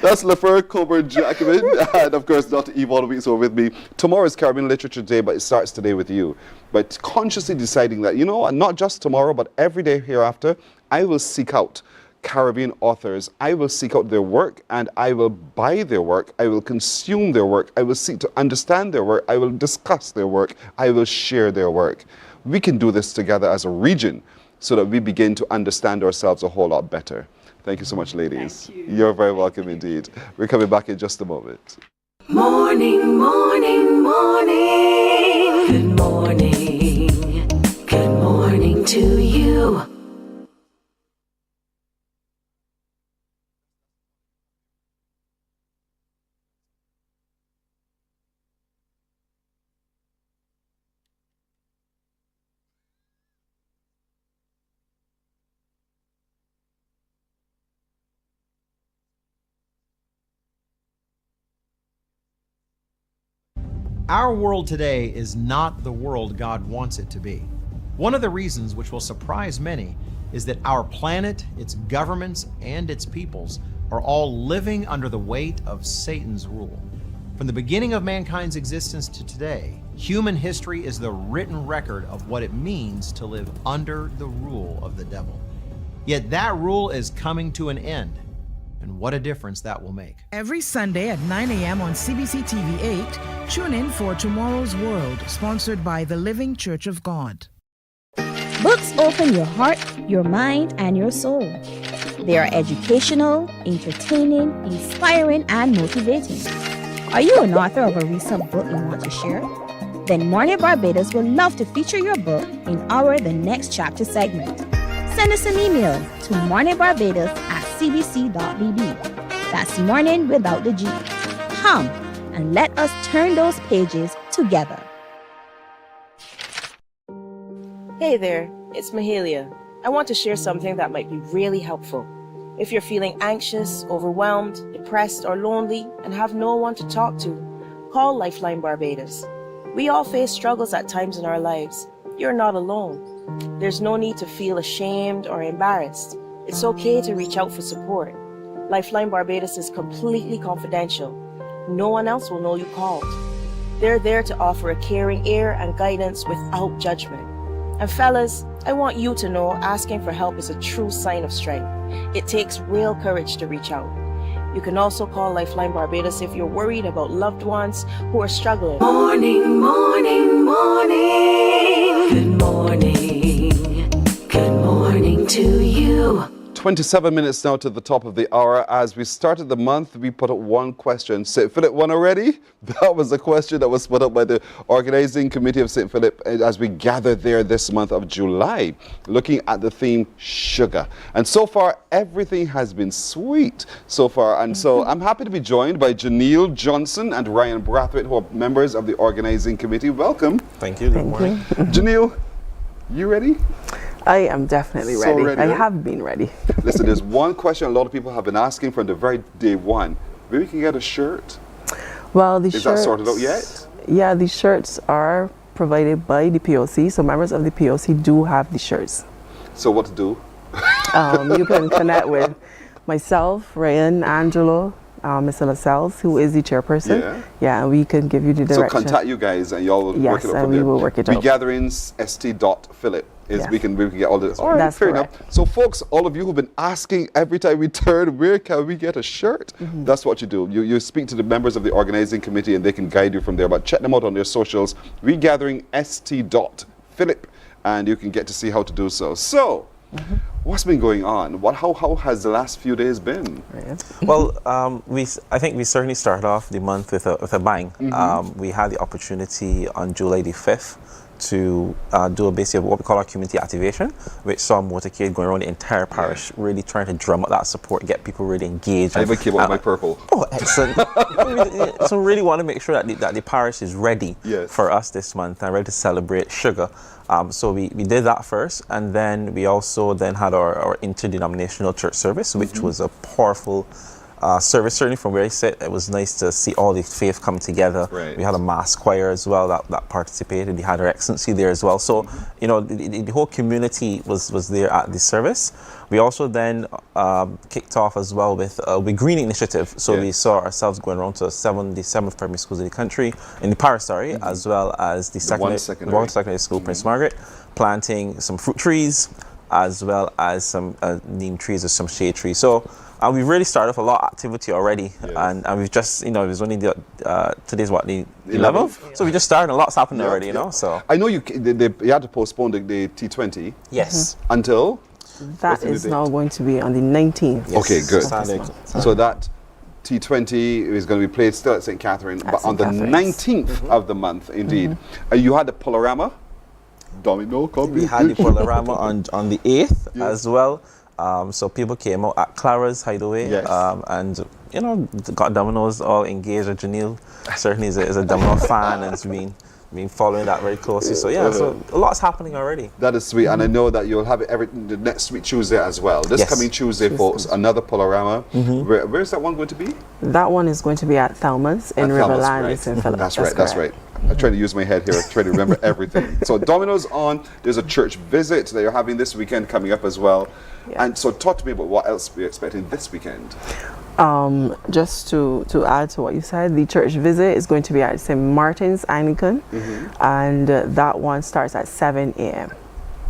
That's Lefer Coburn Jackman, and of course Dr. Yvonne Weeks over with me. Tomorrow is Caribbean Literature Day, but it starts today with you. But consciously deciding that, you know, not just tomorrow, but every day hereafter, I will seek out Caribbean authors. I will seek out their work, and I will buy their work. I will consume their work. I will seek to understand their work. I will discuss their work. I will share their work. We can do this together as a region so that we begin to understand ourselves a whole lot better. Thank you so much, ladies. Thank you. You're very welcome indeed. We're coming back in just a moment. Morning, morning, morning. Good morning. Good morning to you. Our world today is not the world God wants it to be. One of the reasons which will surprise many is that our planet, its governments, and its peoples are all living under the weight of Satan's rule. From the beginning of mankind's existence to today, human history is the written record of what it means to live under the rule of the devil. Yet that rule is coming to an end. And what a difference that will make. Every Sunday at 9 a.m. on CBC TV 8, tune in for Tomorrow's World, sponsored by the Living Church of God. Books open your heart, your mind, and your soul. They are educational, entertaining, inspiring, and motivating. Are you an author of a recent book you want to share? Then Mornin Barbados would love to feature your book in our The Next Chapter segment. Send us an email to morninbarbados@cbc.bb. That's morning without the G. Come and let us turn those pages together. Hey there, it's Mahalia. I want to share something that might be really helpful. If you're feeling anxious, overwhelmed, depressed, or lonely and have no one to talk to, call Lifeline Barbados. We all face struggles at times in our lives. You're not alone. There's no need to feel ashamed or embarrassed. It's okay to reach out for support. Lifeline Barbados is completely confidential. No one else will know you called. They're there to offer a caring ear and guidance without judgment. And fellas, I want you to know asking for help is a true sign of strength. It takes real courage to reach out. You can also call Lifeline Barbados if you're worried about loved ones who are struggling. Morning, morning, morning. Good morning. Good morning to you. 27 minutes now to the top of the hour. As we started the month, we put up one question. St. Philip won already? That was a question that was put up by the organizing committee of St. Philip as we gathered there this month of July, looking at the theme sugar. And so far, everything has been sweet so far. And so I'm happy to be joined by Janelle Johnson and Ryan Brathwaite, who are members of the organizing committee. Welcome. Thank you. Good morning. Janelle, you ready? I am definitely ready. I have been ready. Listen, there's one question a lot of people have been asking from the very day one. Maybe we can get a shirt? Well, the shirts... Is that sorted out yet? Yeah, the shirts are provided by the POC, so members of the POC do have the shirts. So what to do? You can connect with myself, Ryan, Angelo, Mr. Lascelles, who is the chairperson. Yeah, and we can give you the direction. So contact you guys and y'all will work it out from there. Yes, and we will work it out. Regatherings st.phillip. We can get all this. All right, That's fair correct. enough. So folks, all of you who've been asking every time we turn, where can we get a shirt? That's what you do. You speak to the members of the organizing committee and they can guide you from there. But check them out on their socials, regathering st.phillip, and you can get to see how to do so. So, what's been going on? How has the last few days been? Well, I think we certainly started off the month with a bang. We had the opportunity on July the 5th to do basically what we call our community activation, which saw a motorcade going around the entire parish, really trying to drum up that support, get people really engaged. I even came up with my purple. Oh, excellent. So really want to make sure that the parish is ready for us this month and ready to celebrate sugar. So we did that first, and then we also then had our interdenominational church service, which was a powerful service. Certainly from where I sit, it was nice to see all the faith come together. We had a mass choir as well that participated. We had our excellency there as well. So you know, the whole community was there at the service. We also then kicked off as well with Green Initiative. So we saw ourselves going around to 77 primary schools in the country, in the parish, as well as the secondary school, Prince Margaret, planting some fruit trees, as well as some neem trees or some shade trees. So we've really started off a lot of activity already, and we've just, you know, it was only today's what, the 11th? So we just started, a lot's happened already, you know. So I know you had to postpone the T20. Yes. Until? That is now going to be on the 19th. Yes. Okay, good. So that T20 is going to be played still at St. Catherine, but on the 19th of the month, indeed. You had the Polarama. Domino competition. We had the Polarama on the 8th as well. So people came out at Clara's Hideaway, and you know, got dominoes all engaged. Janelle certainly is a domino fan and has been following that very closely. So yeah, so a lot's happening already. That is sweet, and I know that you'll have it the next week Tuesday as well. This coming Tuesday, folks, another Polarama. Where's that one going to be? That one is going to be at Thelma's in Riverland in St. Phillip. That's right. I try to use my head here. I try to remember everything. So Domino's on. There's a church visit that you're having this weekend coming up as well. And so talk to me about what else we're expecting this weekend. Just to add to what you said, the church visit is going to be at St. Martin's Anglican, and that one starts at 7 a.m.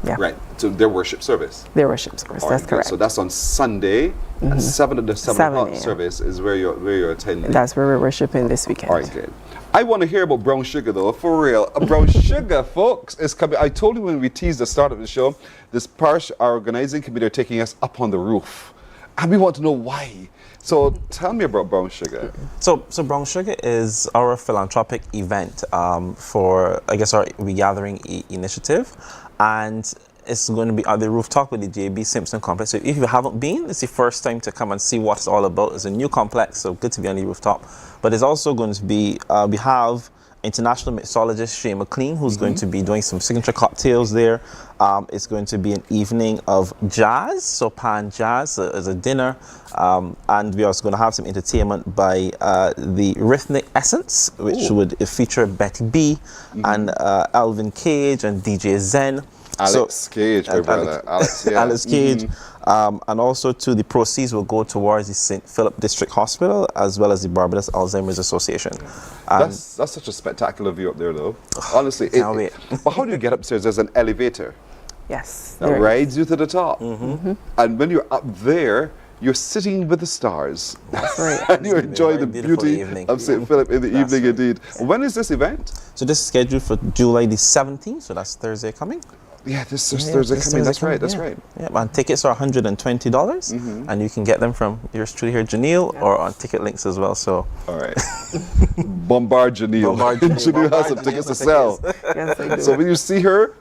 Yeah. Right. So their worship service. Their worship service. That's correct. So that's on Sunday, and 7 of the 7 o'clock service is where you're attending. That's where we're worshiping this weekend. All right, good. I want to hear about brown sugar though, for real. Brown sugar, folks, is coming. I told you when we teased the start of the show, this parish, our organizing committee, are taking us up on the roof, and we want to know why. So tell me about brown sugar. So brown sugar is our philanthropic event for, I guess, our regathering initiative, and it's going to be at the rooftop with the J.B. Simpson complex. So if you haven't been, it's the first time to come and see what it's all about. It's a new complex, so good to be on the rooftop. But it's also going to be, we have international mixologist Shane McLean, who's going to be doing some signature cocktails there. It's going to be an evening of jazz, so pan jazz as a dinner. And we're also going to have some entertainment by the Rhythmic Essence, which would feature Betty B and Alvin Cage and DJ Zen. Alex Cage, my brother. Alex Cage. And also the proceeds will go towards the St. Phillip District Hospital as well as the Barbados Alzheimer's Association. That's such a spectacular view up there, though. Honestly, but how do you get upstairs? There's an elevator. Yes. That rides you to the top. And when you're up there, you're sitting with the stars. That's right. And you enjoy the beauty of St. Phillip in the evening, indeed. When is this event? So this is scheduled for July the 17th, so that's Thursday coming. Yeah, this Thursday coming. That's right. That's right. Yeah, and tickets are $120, and you can get them from yours truly here, Janelle, or on ticket links as well. So, all right, bombard Janelle. Janelle has some tickets to sell. Yes, I do. So when you see her,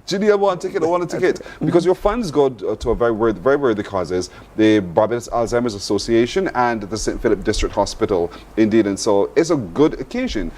Janelle, I want a ticket, because your funds go to a very worthy causes, the Barbados Alzheimer's Association and the St. Phillip District Hospital, indeed. And so it's a good occasion.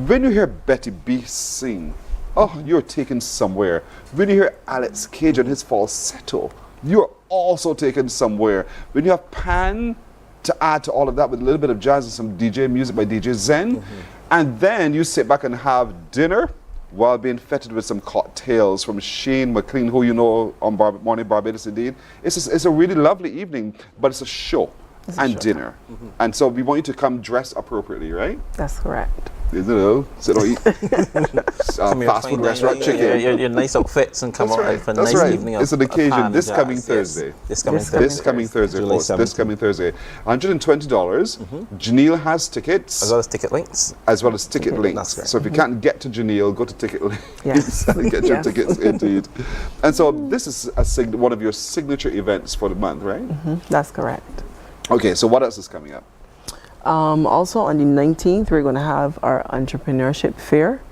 When you hear Betty B sing, oh, you're taken somewhere. When you hear Alex Cage and his falsetto, you're also taken somewhere. When you have Pan to add to all of that with a little bit of jazz and some DJ music by DJ Zen, and then you sit back and have dinner while being feted with some cocktails from Shane McLean, who you know on Morning Barbados, indeed. It's a really lovely evening, but it's a show and dinner. And so we want you to come dressed appropriately, right? That's correct. You know, sit or eat fast food restaurant chicken. Your nice outfits and come out for a nice evening. It's an occasion this coming Thursday. This coming Thursday, folks. This coming Thursday. $120. Janelle has tickets. As well as ticket links. So if you can't get to Janelle, go to ticket links and get your tickets, indeed. And so this is one of your signature events for the month, right? That's correct. Okay, so what else is coming up? Also on the 19th, we're going to have our entrepreneurship fair,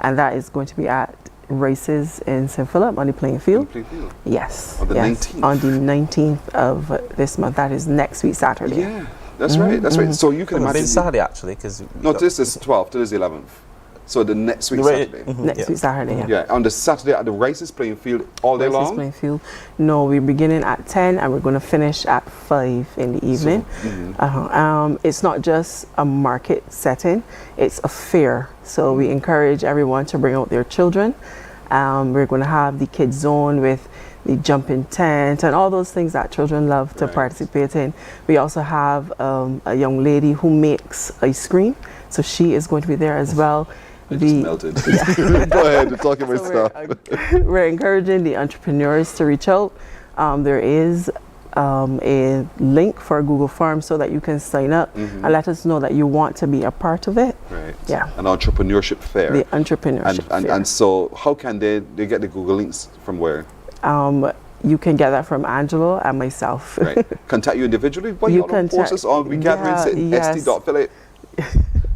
and that is going to be at races in St. Phillip on the playing field. Yes. On the yes. 19th. On the 19th of this month. That is next week, Saturday. Yeah, that's right. That's right. So you can imagine. It's Saturday actually, because no, this is 12th. This is 11th. So the next week Saturday. Next week Saturday. Yeah. On the Saturday at the Rice's playing field all day long. Playing field. No, we're beginning at 10 and we're going to finish at 5 in the evening. So, it's not just a market setting; it's a fair. So we encourage everyone to bring out their children. We're going to have the kids zone with the jumping tent and all those things that children love to participate in. We also have a young lady who makes ice cream, so she is going to be there as well. Melted. Go ahead, you're talking about stuff. We're encouraging the entrepreneurs to reach out. There is a link for a Google Form so that you can sign up and let us know that you want to be a part of it. Right. Yeah. An entrepreneurship fair. The entrepreneurship fair. And so how can they get the Google links from where? You can get that from Angelo and myself. Right. Contact you individually? But you can post us on st.phillip.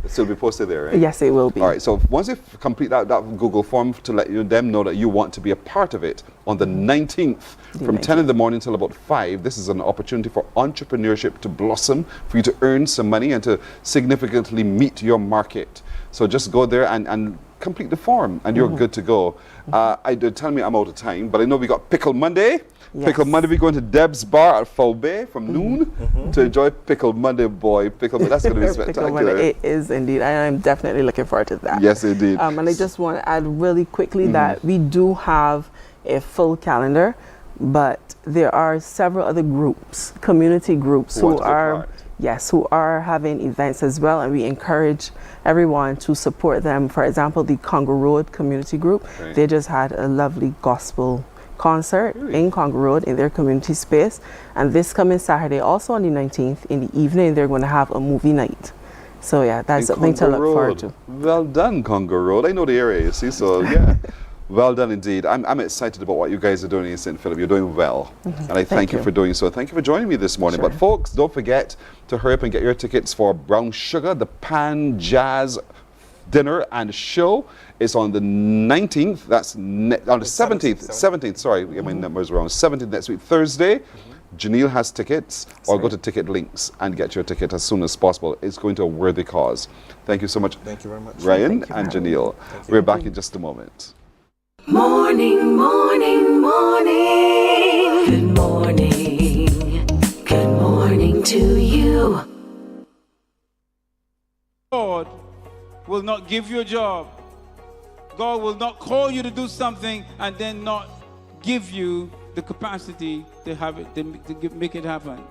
So it'll be posted there, right? Yes, it will be. All right, so once you complete that Google form to let them know that you want to be a part of it on the 19th from 10 in the morning till about 5, this is an opportunity for entrepreneurship to blossom, for you to earn some money and to significantly meet your market. So just go there and complete the form and you're good to go. Tell me I'm out of time, but I know we got Pickle Monday. Yes. Pickle Monday, we're going to Deb's Bar at Foul Bay from noon to enjoy Pickle Monday, boy. That's going to be spectacular. It is indeed. I'm definitely looking forward to that. Yes, indeed. And I just want to add really quickly that we do have a full calendar, but there are several other groups, community groups who are having events as well, and we encourage everyone to support them. For example, the Congo Road Community Group, they just had a lovely gospel concert in Congo Road in their community space, and this coming Saturday, also on the 19th in the evening, they're going to have a movie night. So yeah, that's something to look forward to. Well done, Congo Road. I know the area, you see, so yeah. Well done indeed. I'm excited about what you guys are doing in St. Phillip. You're doing well. And I thank you for doing so. Thank you for joining me this morning. But folks, don't forget to hurry up and get your tickets for Brown Sugar, the Pan Jazz dinner and show. It's on the 19th, that's on the 17th, sorry, my number's wrong, 17th next week, Thursday. Janelle has tickets, or go to Ticket Links and get your ticket as soon as possible. It's going to a worthy cause. Thank you so much. Thank you very much. Ryan and Janelle. We're back in just a moment. Morning, morning, morning. Good morning. Good morning to you. God will not give you a job. God will not call you to do something and then not give you the capacity to have it, to make it happen.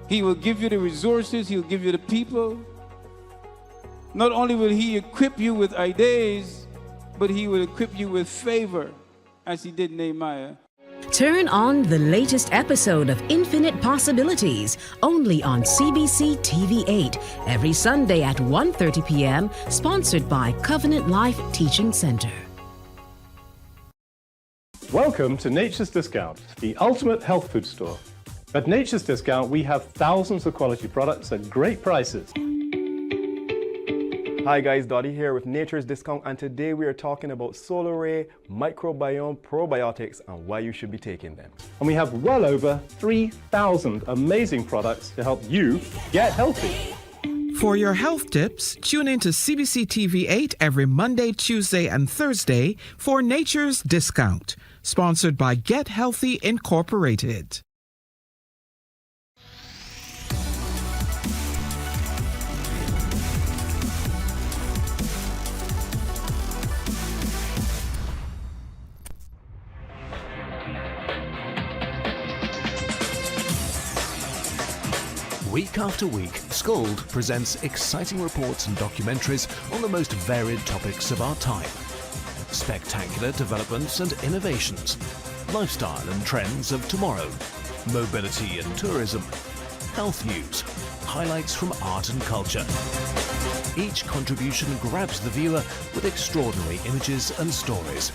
He will give you the resources, he'll give you the people. Not only will he equip you with ideas, but he will equip you with favor, as he did Nehemiah. Turn on the latest episode of Infinite Possibilities, only on CBC TV8, every Sunday at 1:30 p.m., sponsored by Covenant Life Teaching Center. Welcome to Nature's Discount, the ultimate health food store. At Nature's Discount, we have thousands of quality products at great prices. Hi guys, Dottie here with Nature's Discount, and today we are talking about Solar Ray Microbiome Probiotics and why you should be taking them. And we have well over 3,000 amazing products to help you get healthy. For your health tips, tune in to CBC TV8 every Monday, Tuesday, and Thursday for Nature's Discount, sponsored by Get Healthy Incorporated. Week after week, Scold presents exciting reports and documentaries on the most varied topics of our time. Spectacular developments and innovations, lifestyle and trends of tomorrow, mobility and tourism, health news, highlights from art and culture. Each contribution grabs the viewer with extraordinary images and stories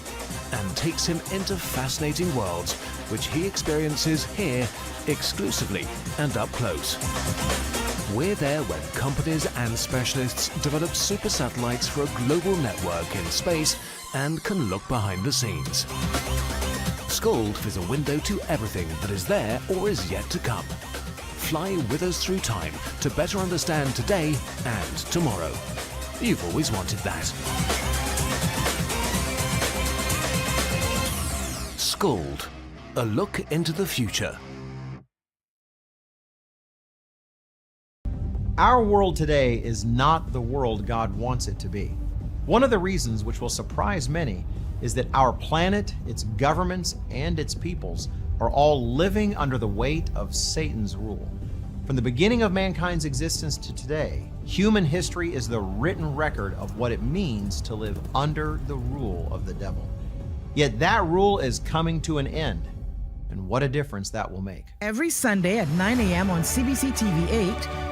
and takes him into fascinating worlds which he experiences here exclusively and up close. We're there when companies and specialists develop super satellites for a global network in space and can look behind the scenes. Scold is a window to everything that is there or is yet to come. Fly with us through time to better understand today and tomorrow. You've always wanted that. Scold, a look into the future. Our world today is not the world God wants it to be. One of the reasons which will surprise many is that our planet, its governments, and its peoples are all living under the weight of Satan's rule. From the beginning of mankind's existence to today, human history is the written record of what it means to live under the rule of the devil. Yet that rule is coming to an end, and what a difference that will make. Every Sunday at 9 a.m. on CBC TV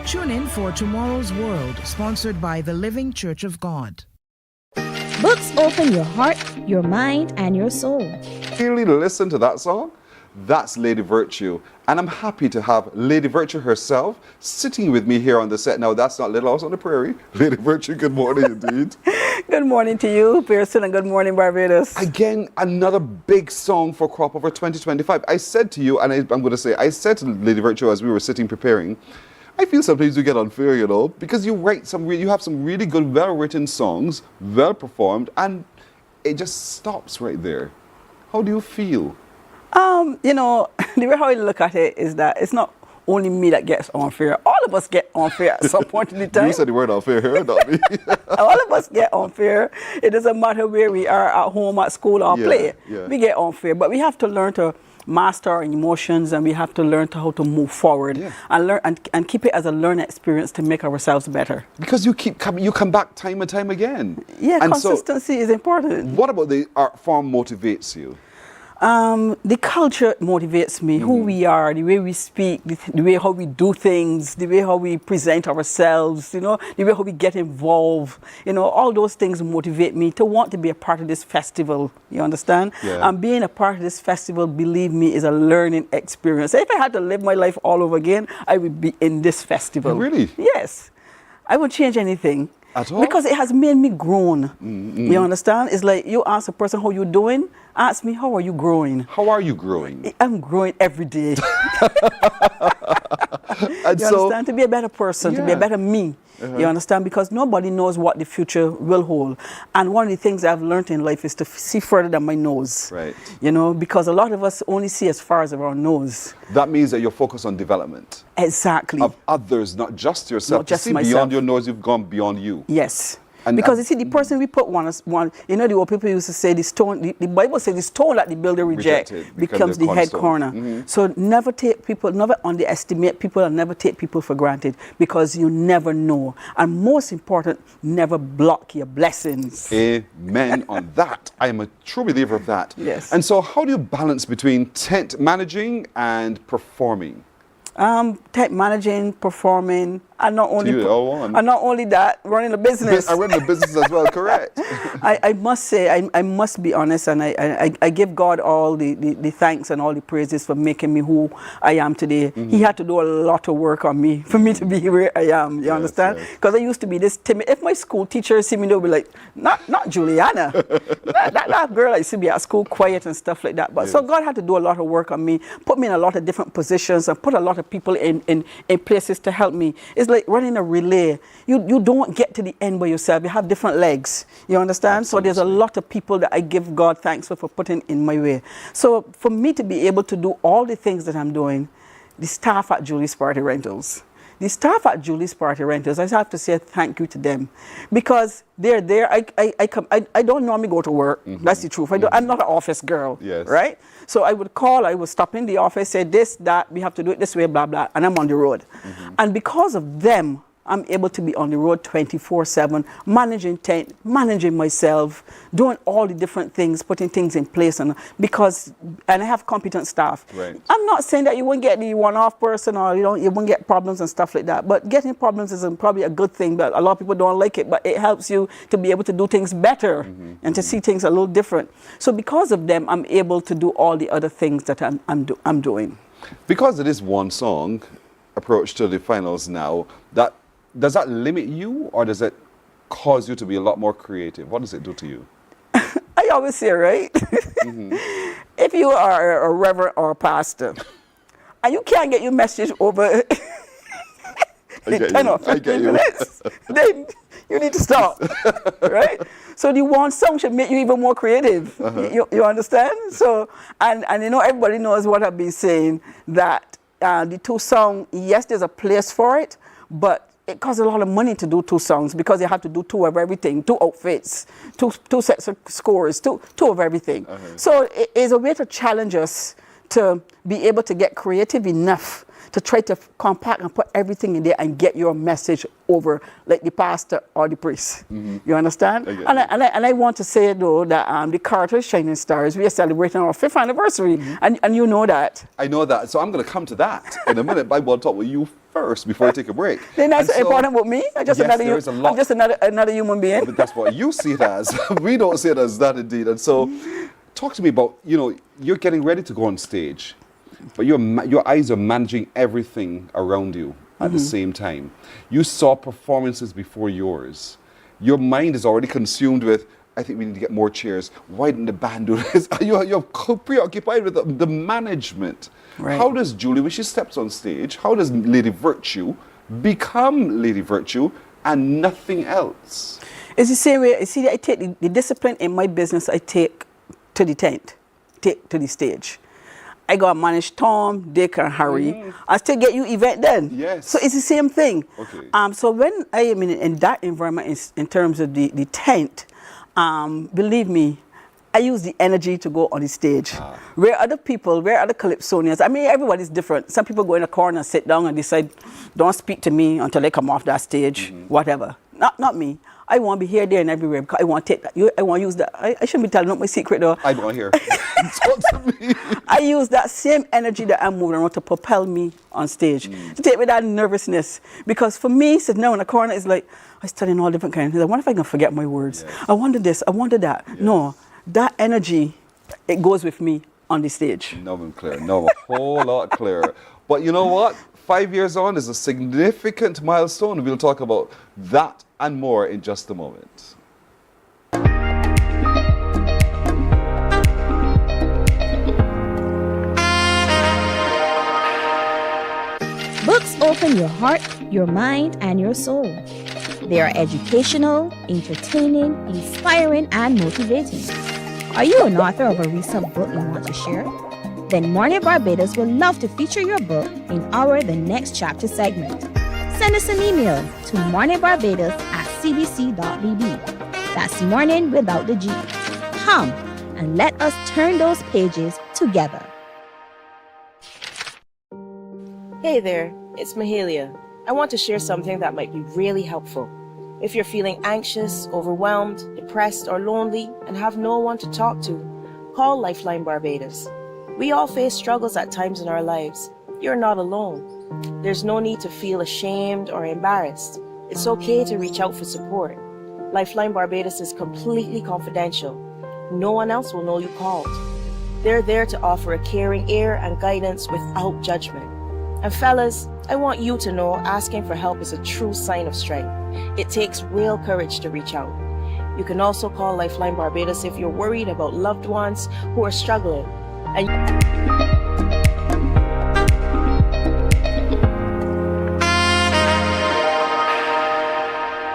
8, tune in for Tomorrow's World, sponsored by the Living Church of God. Books open your heart, your mind, and your soul. Really listen to that song? That's Lady Virtue. And I'm happy to have Lady Virtue herself sitting with me here on the set. Now, that's not Little House on the Prairie. Lady Virtue, good morning indeed. Good morning to you, Pearson, and good morning, Barbados. Again, another big song for Crop Over 2025. I said to you, and I'm going to say, I said to Lady Virtue as we were sitting preparing, I feel sometimes you get unfair, you know, because you write you have some really good, well-written songs, well-performed, and it just stops right there. How do you feel? You know, the way how I look at it is that it's not only me that gets unfair. All of us get unfair at some point in the time. You said the word unfair here, not me. All of us get unfair. It doesn't matter where we are, at home, at school, or play. Yeah. We get unfair, but we have to learn to master our emotions, and we have to learn how to move forward and learn and keep it as a learning experience to make ourselves better. Because you come back time and time again. Yeah, and consistency is important. What about the art form motivates you? The culture motivates me, who we are, the way we speak, the way how we do things, the way how we present ourselves, you know, the way how we get involved, you know, all those things motivate me to want to be a part of this festival, you understand? Yeah. And being a part of this festival, believe me, is a learning experience. If I had to live my life all over again, I would be in this festival. Really? Yes. I wouldn't change anything. At all? Because it has made me grown. You understand? It's like you ask a person how you're doing, ask me how are you growing? How are you growing? I'm growing every day. And you understand? To be a better person, to be a better me. You understand? Because nobody knows what the future will hold. And one of the things I've learned in life is to see further than my nose. Right. You know, because a lot of us only see as far as our nose. That means that you're focused on development. Exactly. Of others, not just yourself. Not just to see myself. beyond your nose, you've gone beyond you. Yes. And because you see, the person we put one, you know, the old people used to say the stone, the Bible says the stone that the builder rejected becomes the head corner. So never underestimate people and never take people for granted, because you never know. And most important, never block your blessings. Amen on that. I am a true believer of that. Yes. And so how do you balance between tent managing and performing? Tent managing, performing, and not only that, running a business. I run the business as well, correct. I must say, I must be honest, and I give God all the thanks and all the praises for making me who I am today. He had to do a lot of work on me for me to be where I am, you understand? Because I used to be this timid. If my school teachers see me, they'll be like, not Juliana. that girl I used to be at school quiet and stuff like that. But so God had to do a lot of work on me, put me in a lot of different positions, and put a lot of people in places to help me. It's like running a relay. You don't get to the end by yourself. You have different legs. You understand? Absolutely. So there's a lot of people that I give God thanks for putting in my way. So for me to be able to do all the things that I'm doing, the staff at Julie's Party Rentals, I have to say thank you to them, because they're there. I don't normally go to work. That's the truth. I'm not an office girl, right? So I would call, I would stop in the office, say this, that, we have to do it this way, blah, blah, and I'm on the road. And because of them, I'm able to be on the road 24/7, managing tent, managing myself, doing all the different things, putting things in place, and I have competent staff. Right. I'm not saying that you won't get the one-off person, or you won't get problems and stuff like that. But getting problems is probably a good thing. But a lot of people don't like it. But it helps you to be able to do things better and to see things a little different. So because of them, I'm able to do all the other things that I'm doing. Because it is one song, approach to the finals now, does that limit you, or does it cause you to be a lot more creative? What does it do to you? I always say, right? If you are a reverend or a pastor, and you can't get your message over in 10 or 15 minutes, then you need to stop, right? So the one song should make you even more creative. You understand? So, and you know, everybody knows what I've been saying, that the 2 songs, yes, there's a place for it, but it costs a lot of money to do 2 songs because you have to do 2 of everything, 2 outfits, two sets of scores, two of everything. So it is a way to challenge us to be able to get creative enough to try to compact and put everything in there and get your message over, like the pastor or the priest. You understand? And I want to say, though, that the Carter Shining Stars, we are celebrating our 5th anniversary, and you know that. I know that, so I'm going to come to that in a minute, but I want to talk with you first before I take a break. Then that's important with me. I'm just, I'm just another human being. But that's what you see it as. We don't see it as that, indeed. And so, talk to me about, you know, you're getting ready to go on stage, but your eyes are managing everything around you at the same time. You saw performances before yours. Your mind is already consumed with, I think we need to get more chairs. Why didn't the band do this? You're preoccupied with the management. Right. How does Julie, when she steps on stage, how does Lady Virtue become Lady Virtue and nothing else? It's the same way. See, I take the discipline in my business, I take to the tent, take to the stage. I got to manage Tom, Dick, and Harry. I still get you event then. Yes. So it's the same thing. Okay. So when I am in that environment, in terms of the tent, believe me, I use the energy to go on the stage. Where other people, where other calypsonians, I mean, everybody's different. Some people go in a corner, sit down, and decide, don't speak to me until I come off that stage, whatever. Not me. I want to be here, there, and everywhere because I want to take that. I want to use that. I shouldn't be telling up my secret though. I want to hear. Talk to me. I use that same energy that I'm moving around to propel me on stage, to take away that nervousness. Because for me, sitting down in a corner is like, I'm studying all different kinds of things. I wonder if I can forget my words. I wonder this, I wonder that. Yes. No, that energy, it goes with me on the stage. No, I'm clear. No, a whole lot clearer. But you know what? 5 years on is a significant milestone. We'll talk about that and more in just a moment. Books open your heart, your mind, and your soul. They are educational, entertaining, inspiring, and motivating. Are you an author of a recent book you want to share? Then Mornin Barbados would love to feature your book in our The Next Chapter segment. Send us an email to morninbarbados@cbc.bb. That's Mornin without the G. Come and let us turn those pages together. Hey there, it's Mahalia. I want to share something that might be really helpful. If you're feeling anxious, overwhelmed, depressed, or lonely and have no one to talk to, call Lifeline Barbados. We all face struggles at times in our lives. You're not alone. There's no need to feel ashamed or embarrassed. It's okay to reach out for support. Lifeline Barbados is completely confidential. No one else will know you called. They're there to offer a caring ear and guidance without judgment. And fellas, I want you to know asking for help is a true sign of strength. It takes real courage to reach out. You can also call Lifeline Barbados if you're worried about loved ones who are struggling. And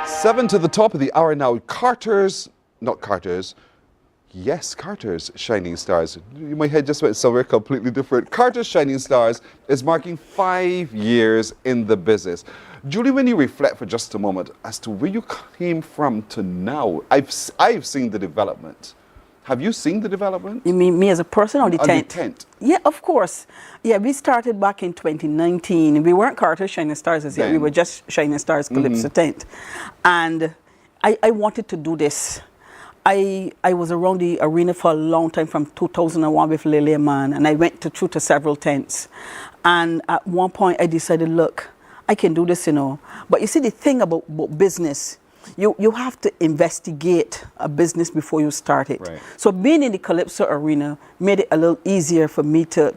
7 to the top of the hour now. Carter's Shining Stars. My head just went somewhere completely different. Carter's Shining Stars is marking 5 years in the business. Julie, when you reflect for just a moment as to where you came from to now, I've seen the development. Have you seen the development? You mean me as a person or the tent? The tent. Yeah, of course. Yeah, we started back in 2019. We weren't Carter Shining Stars as yet. We were just Shining Stars Calypso Tent. And I wanted to do this. I was around the arena for a long time, from 2001 with Lily Man, and I went through to several tents. And at one point I decided, look, I can do this, you know. But you see, the thing about business, you have to investigate a business before you start it. Right. So being in the Calypso arena made it a little easier for me to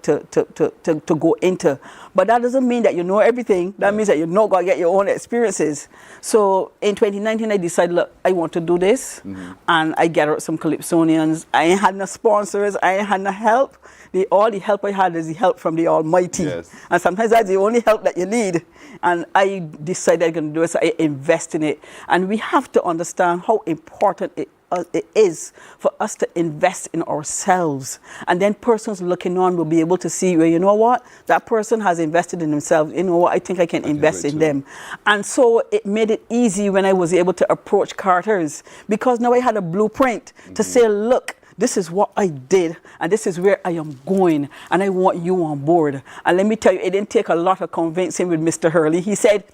go into. But that doesn't mean that you know everything. That means that you're not going to get your own experiences. So in 2019, I decided, look, I want to do this. And I gathered some Calypsonians. I ain't had no sponsors. I ain't had no help. All the help I had is the help from the Almighty. Yes. And sometimes that's the only help that you need. And I decided I'm going to do it, so I invest in it. And we have to understand how important it is for us to invest in ourselves. And then persons looking on will be able to see, well, you know what? That person has invested in themselves. You know what? I think I can invest in them. And so it made it easy when I was able to approach Carter's, because now I had a blueprint to say, look, this is what I did, and this is where I am going, and I want you on board. And let me tell you, it didn't take a lot of convincing with Mr. Hurley. He said,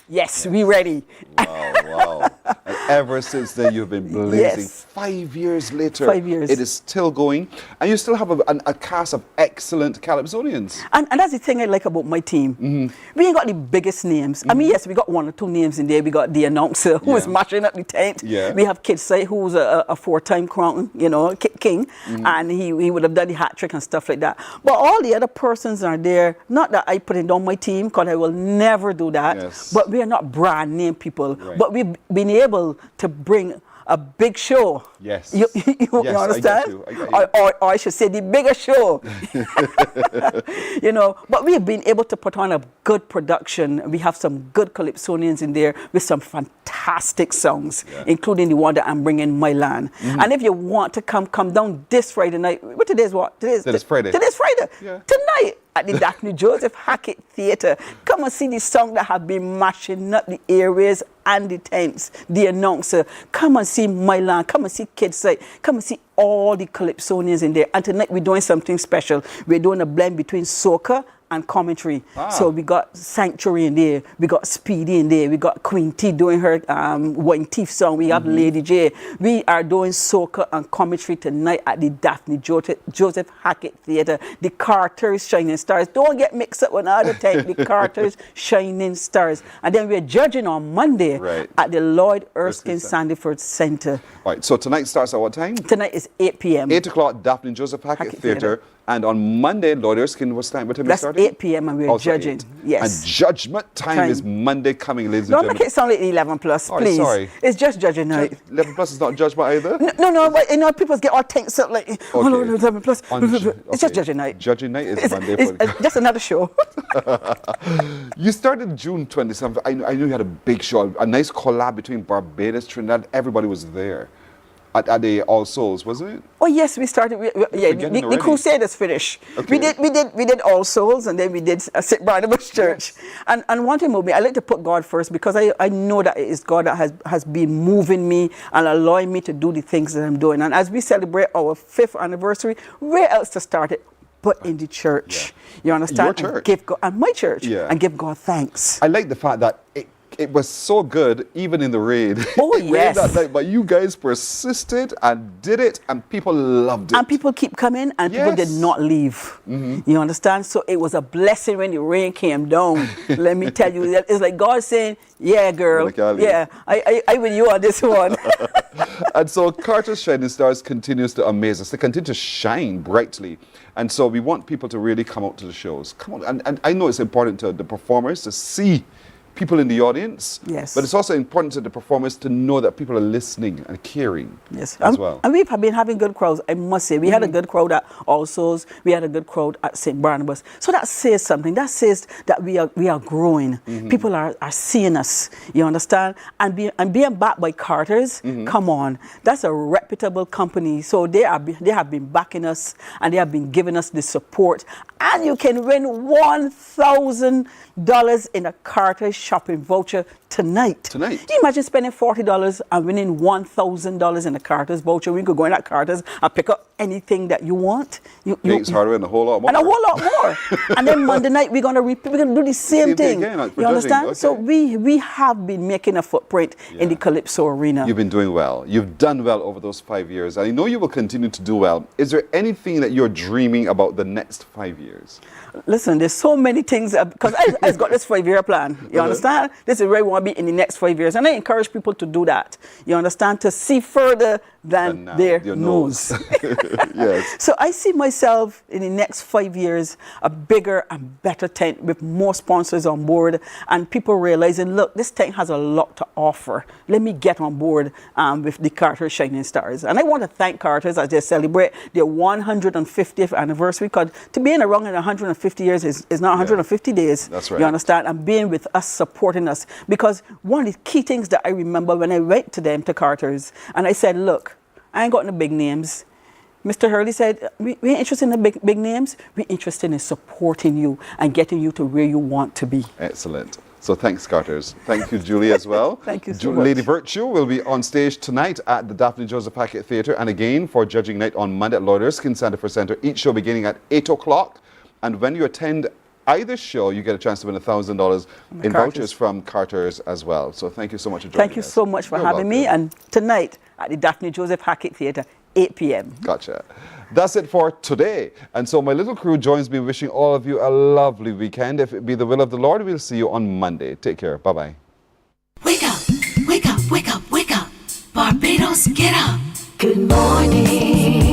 yes, we ready. Wow. And ever since then, you've been blazing. Yes. 5 years later, 5 years. It is still going. And you still have a cast of excellent Calypsonians. And that's the thing I like about my team. We ain't got the biggest names. I mean, yes, we got 1 or 2 names in there. We got the announcer who is mashing up the tent. We have Kidsey, who's a 4-time crown, you know, king. And he would have done the hat trick and stuff like that. But all the other persons are there. Not that I put it on my team, because I will never do that. But we are not brand name people. But we've been able to bring a big show. Yes. You understand? Or I should say the bigger show. You know, but we have been able to put on a good production. We have some good Calypsonians in there with some fantastic songs, including the one that I'm bringing, My Land. And if you want to come down this Friday night, what today's what? Today's Friday. Today's Friday. Tonight at the Daphne Joseph Hackett Theatre. Come and see the song that have been mashing up the airways and the tents, the announcer. Come and see My Land. Come and see Kidsey. Come and see all the Calypsonians in there. And tonight we're doing something special. We're doing a blend between soca and commentary. So we got Sanctuary in there, we got Speedy in there, we got Queen T doing her Wine Teeth song, we have Lady J. We are doing soca and commentary tonight at the Daphne Joseph Hackett Theatre. The Carter's Shining Stars. Don't get mixed up with other time. The Carter's Shining Stars. And then we're judging on Monday at the Lloyd Erskine Sandyford Centre. Right, so tonight starts at what time? Tonight is 8 p.m. 8 o'clock, Daphne Joseph Hackett Theatre. And on Monday, Lloyd Erskine, what time we starting? 8 p.m. and we're judging. 8. Yes. And judgment time is Monday coming, ladies and gentlemen. Don't make it sound like 11 plus, please. Sorry. It's just judging night. 11 plus is not judgment either? No, but you know, people get all tense up like, oh no, 11 plus. It's just judging night. Judging night is Monday. It's just another show. You started June 27th. I knew you had a big show, a nice collab between Barbados, Trinidad. Everybody was there. At the All Souls, wasn't it? Oh yes, we started. The Crusaders finished. We did All Souls, and then we did St. Barnabas Church. And one thing about me, I like to put God first, because I know that it is God that has been moving me and allowing me to do the things that I'm doing. And as we celebrate our 5th anniversary, where else to start it but in the church? You understand? Your church. And my church. And give God thanks. I like the fact that it was so good, even in the rain. Oh, yes. But you guys persisted and did it, and people loved it. And people keep coming, and people did not leave. You understand? So it was a blessing when the rain came down. Let me tell you, it's like God saying, yeah, girl, yeah, I with you on this one. And so Carter's Shining Stars continues to amaze us. They continue to shine brightly. And so we want people to really come out to the shows. Come on. And I know it's important to the performers to see people in the audience. Yes. But it's also important to the performers to know that people are listening and caring as well. And we've been having good crowds, I must say. We had a good crowd at All Souls. We had a good crowd at St. Barnabas. So that says something. That says that we are growing. People are seeing us. You understand? And being backed by Carter's, come on. That's a reputable company. So they have been backing us, and they have been giving us the support. And you can win $1,000 in a Carter's shopping voucher tonight. Can you imagine spending $40 and winning $1,000 in a Carter's voucher? We could go in at Carter's and pick up anything that you want. Makes harder and a whole lot more. And a whole lot more. And then Monday night we're gonna do the same thing. Again, you understand? Okay. So we have been making a footprint in the Calypso arena. You've been doing well. You've done well over those 5 years. I know you will continue to do well. Is there anything that you're dreaming about the next 5 years? Listen, there's so many things because I've got this 5-year plan. You understand? This is where I want to be in the next 5 years, and I encourage people to do that. You understand? To see further than their nose. Yes. So I see myself in the next 5 years a bigger and better tent with more sponsors on board, and people realizing, look, this tent has a lot to offer. Let me get on board with the Carter Shining Stars. And I want to thank Carter's as they celebrate their 150th anniversary, because to be in around 150 years is not 150 days. That's right. You understand? And being with us, supporting us. Because one of the key things that I remember when I went to them, to Carter's, and I said, look, I ain't got no big names. Mr. Hurley said, we ain't interested in the big names. We're interested in supporting you and getting you to where you want to be. Excellent. So thanks, Carters. Thank you, Julie, as well. Thank you so much. Lady Virtue will be on stage tonight at the Daphne Joseph Hackett Theatre, and again for judging night on Monday at Lloyd Erskine Centre Centre, each show beginning at 8 o'clock. And when you attend either show, you get a chance to win $1,000 in vouchers from Carter's as well. So thank you so much for joining us. Thank you so much for having me. And tonight at the Daphne Joseph Hackett Theatre, 8 p.m. Gotcha. That's it for today. And so my little crew joins me wishing all of you a lovely weekend. If it be the will of the Lord, we'll see you on Monday. Take care. Bye-bye. Wake up, wake up, wake up, wake up. Barbados, get up. Good morning.